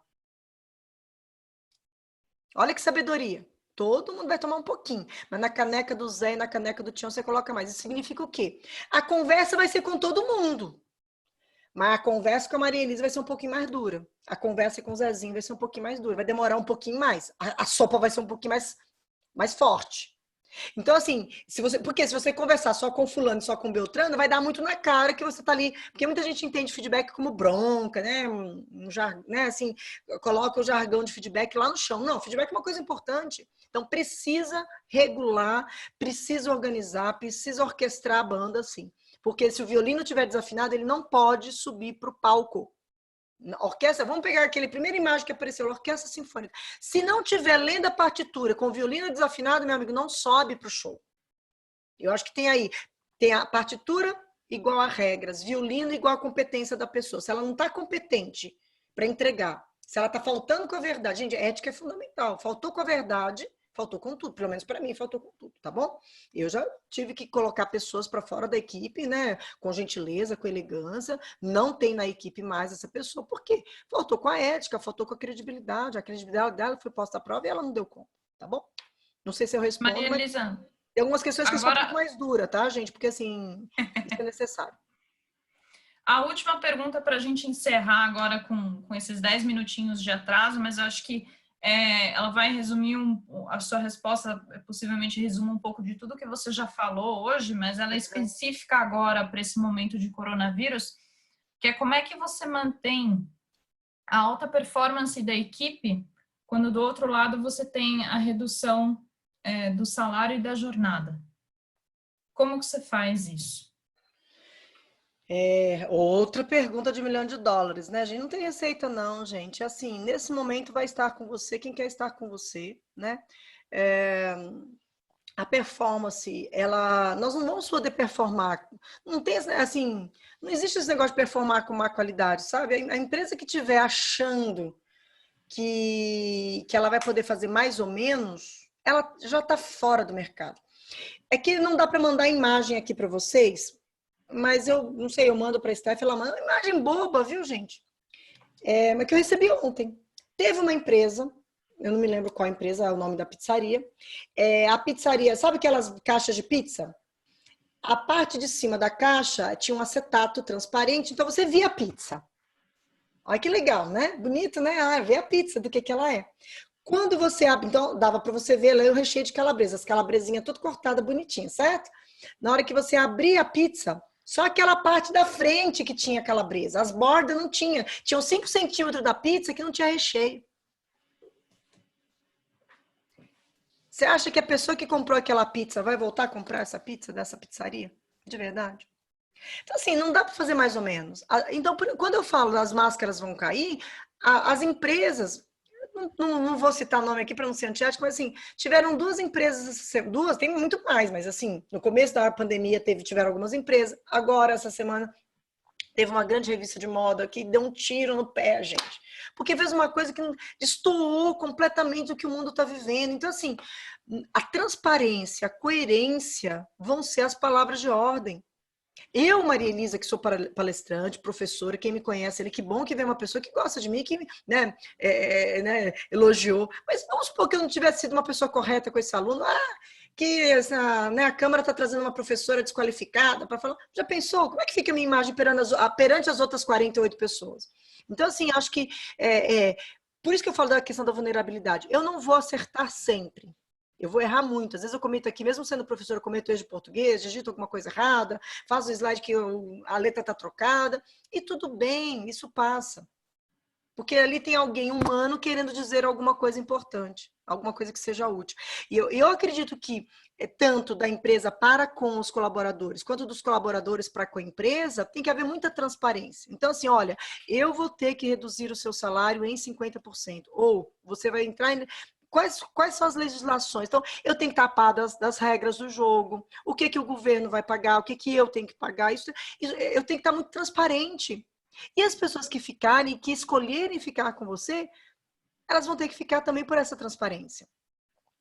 Olha que sabedoria. Todo mundo vai tomar um pouquinho, mas na caneca do Zé e na caneca do Tião você coloca mais. Isso significa o quê? A conversa vai ser com todo mundo, mas a conversa com a Maria Elisa vai ser um pouquinho mais dura. A conversa com o Zezinho vai ser um pouquinho mais dura, vai demorar um pouquinho mais. A sopa vai ser um pouquinho mais forte. Então, assim, porque se você conversar só com fulano, só com Beltrano, vai dar muito na cara que você tá ali, porque muita gente entende feedback como bronca, né? Né? Assim, coloca o jargão de feedback lá no chão. Não, feedback é uma coisa importante. Então, precisa regular, precisa organizar, precisa orquestrar a banda, assim. Porque se o violino estiver desafinado, ele não pode subir para o palco. Orquestra, vamos pegar aquele primeira imagem que apareceu, orquestra sinfônica. Se não tiver lendo a partitura com violino desafinado, meu amigo, não sobe para o show. Eu acho que tem a partitura igual a regras, violino igual a competência da pessoa. Se ela não está competente para entregar, se ela está faltando com a verdade, gente, ética é fundamental. Faltou com a verdade, faltou com tudo, pelo menos para mim, faltou com tudo, tá bom? Eu já tive que colocar pessoas para fora da equipe, né? Com gentileza, com elegância. Não tem na equipe mais essa pessoa. Por quê? Faltou com a ética, faltou com a credibilidade. A credibilidade dela foi posta à prova e ela não deu conta, tá bom? Não sei se eu respondo, Maria Elisa, mas tem algumas questões que são um agora, pouco mais duras, tá, gente? Porque, assim, isso é necessário. a última pergunta para a gente encerrar agora com esses 10 minutinhos de atraso, mas eu acho que ela vai resumir a sua resposta, possivelmente resuma um pouco de tudo que você já falou hoje, mas ela é específica agora para esse momento de coronavírus, que é como é que você mantém a alta performance da equipe quando do outro lado você tem a redução do salário e da jornada. Como que você faz isso? Outra pergunta de $1 milhão, né? A gente não tem receita não, gente. Assim, nesse momento vai estar com você quem quer estar com você, né? A performance, nós não vamos poder performar. Não tem, assim, não existe esse negócio de performar com má qualidade, sabe? A empresa que estiver achando que ela vai poder fazer mais ou menos, ela já está fora do mercado. É que não dá para mandar imagem aqui para vocês, mas eu não sei, eu mando para a Steph, ela manda uma imagem boba, viu, gente? Mas que eu recebi ontem. Teve uma empresa, eu não me lembro qual empresa, é o nome da pizzaria. A pizzaria, sabe aquelas caixas de pizza? A parte de cima da caixa tinha um acetato transparente, então você via a pizza. Olha que legal, né? Bonito, né? Vê a pizza, do que ela é. Quando você abre, então dava para você ver lá o recheio de calabresa, as calabresinhas tudo cortada, bonitinha, certo? Na hora que você abria a pizza, só aquela parte da frente que tinha calabresa, as bordas não tinha. Tinham 5 centímetros da pizza que não tinha recheio. Você acha que a pessoa que comprou aquela pizza vai voltar a comprar essa pizza dessa pizzaria? De verdade? Então, assim, não dá para fazer mais ou menos. Então, quando eu falo as máscaras vão cair, as empresas, não vou citar nome aqui para não ser antiético, mas assim, tiveram 2 empresas, tem muito mais, mas assim, no começo da pandemia tiveram algumas empresas, agora essa semana Teve uma grande revista de moda que deu um tiro no pé, gente. Porque fez uma coisa que destoou completamente do que o mundo está vivendo. Então, assim, a transparência, a coerência vão ser as palavras de ordem. Eu, Maria Elisa, que sou palestrante, professora, quem me conhece, ele, que bom que vem uma pessoa que gosta de mim, que né, elogiou. Mas vamos supor que eu não tivesse sido uma pessoa correta com esse aluno. Que a Câmara está trazendo uma professora desqualificada para falar. Já pensou? Como é que fica a minha imagem perante as outras 48 pessoas? Então, assim, acho que por isso que eu falo da questão da vulnerabilidade. Eu não vou acertar sempre. Eu vou errar muito. Às vezes eu cometo aqui, mesmo sendo professora, eu cometo erro de português, digito alguma coisa errada, faço um slide que a letra está trocada, e tudo bem, isso passa. Porque ali tem alguém humano querendo dizer alguma coisa importante, alguma coisa que seja útil. E eu acredito que tanto da empresa para com os colaboradores, quanto dos colaboradores para com a empresa, tem que haver muita transparência. Então, assim, olha, eu vou ter que reduzir o seu salário em 50%, ou você vai entrar em... Quais são as legislações? Então, eu tenho que tapar das regras do jogo, o que o governo vai pagar, o que eu tenho que pagar, isso, eu tenho que estar muito transparente. E as pessoas que ficarem, que escolherem ficar com você, elas vão ter que ficar também por essa transparência.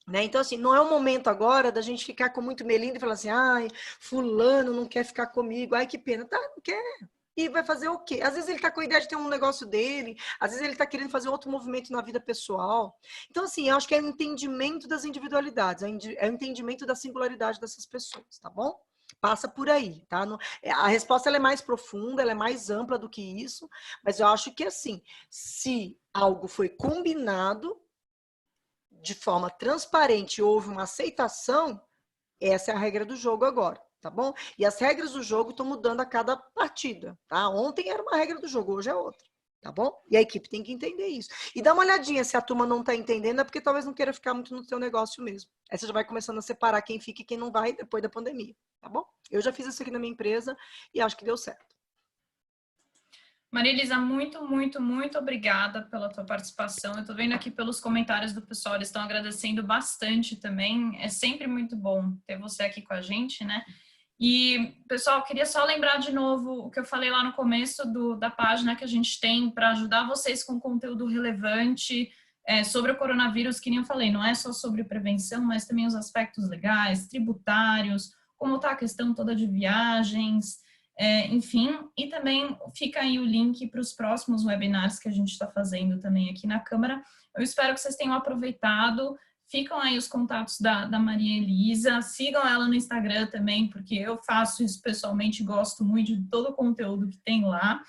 Né? Então, assim, não é o momento agora da gente ficar com muito melindre e falar assim, ai, fulano não quer ficar comigo, ai, que pena. Tá, não quer. E vai fazer o quê? Às vezes ele está com a ideia de ter um negócio dele, às vezes ele está querendo fazer outro movimento na vida pessoal. Então, assim, eu acho que é o entendimento das individualidades, é o entendimento da singularidade dessas pessoas, tá bom? Passa por aí, tá? A resposta ela é mais profunda, ela é mais ampla do que isso, mas eu acho que, assim, se algo foi combinado de forma transparente, houve uma aceitação, essa é a regra do jogo agora. Tá bom? E as regras do jogo estão mudando a cada partida, tá? Ontem era uma regra do jogo, hoje é outra, tá bom? E a equipe tem que entender isso. E dá uma olhadinha se a turma não tá entendendo, é porque talvez não queira ficar muito no seu negócio mesmo. Aí você já vai começando a separar quem fica e quem não vai depois da pandemia, tá bom? Eu já fiz isso aqui na minha empresa e acho que deu certo. Maria Elisa, muito, muito, muito obrigada pela tua participação. Eu estou vendo aqui pelos comentários do pessoal, eles estão agradecendo bastante também. É sempre muito bom ter você aqui com a gente, né? E, pessoal, queria só lembrar de novo o que eu falei lá no começo da página que a gente tem para ajudar vocês com conteúdo relevante sobre o coronavírus, que nem eu falei, não é só sobre prevenção, mas também os aspectos legais, tributários, como está a questão toda de viagens, enfim, e também fica aí o link para os próximos webinars que a gente está fazendo também aqui na Câmara. Eu espero que vocês tenham aproveitado. Ficam aí os contatos da Maria Elisa, sigam ela no Instagram também, porque eu faço isso pessoalmente, gosto muito de todo o conteúdo que tem lá.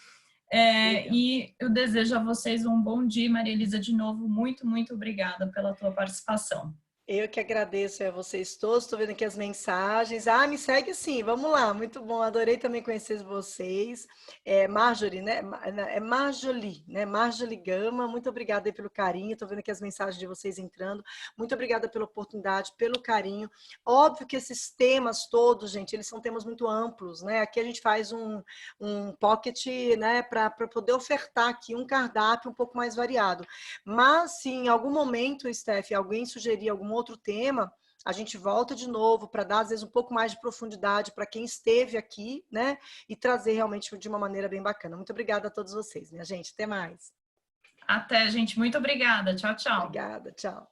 E eu desejo a vocês um bom dia, Maria Elisa, de novo, muito, muito obrigada pela tua participação. Eu que agradeço a vocês todos, estou vendo aqui as mensagens. Me segue sim, vamos lá, muito bom, adorei também conhecer vocês. Marjorie, né? É Marjolie, né? Marjolie Gama, muito obrigada aí pelo carinho, estou vendo aqui as mensagens de vocês entrando. Muito obrigada pela oportunidade, pelo carinho. Óbvio que esses temas todos, gente, eles são temas muito amplos, né? Aqui a gente faz um pocket, né, para poder ofertar aqui um cardápio um pouco mais variado. Mas, se em algum momento, Steph, alguém sugerir algum outro tema, a gente volta de novo para dar, às vezes, um pouco mais de profundidade para quem esteve aqui, né? E trazer realmente de uma maneira bem bacana. Muito obrigada a todos vocês, minha gente. Até mais. Até, gente. Muito obrigada. Tchau, tchau. Obrigada. Tchau.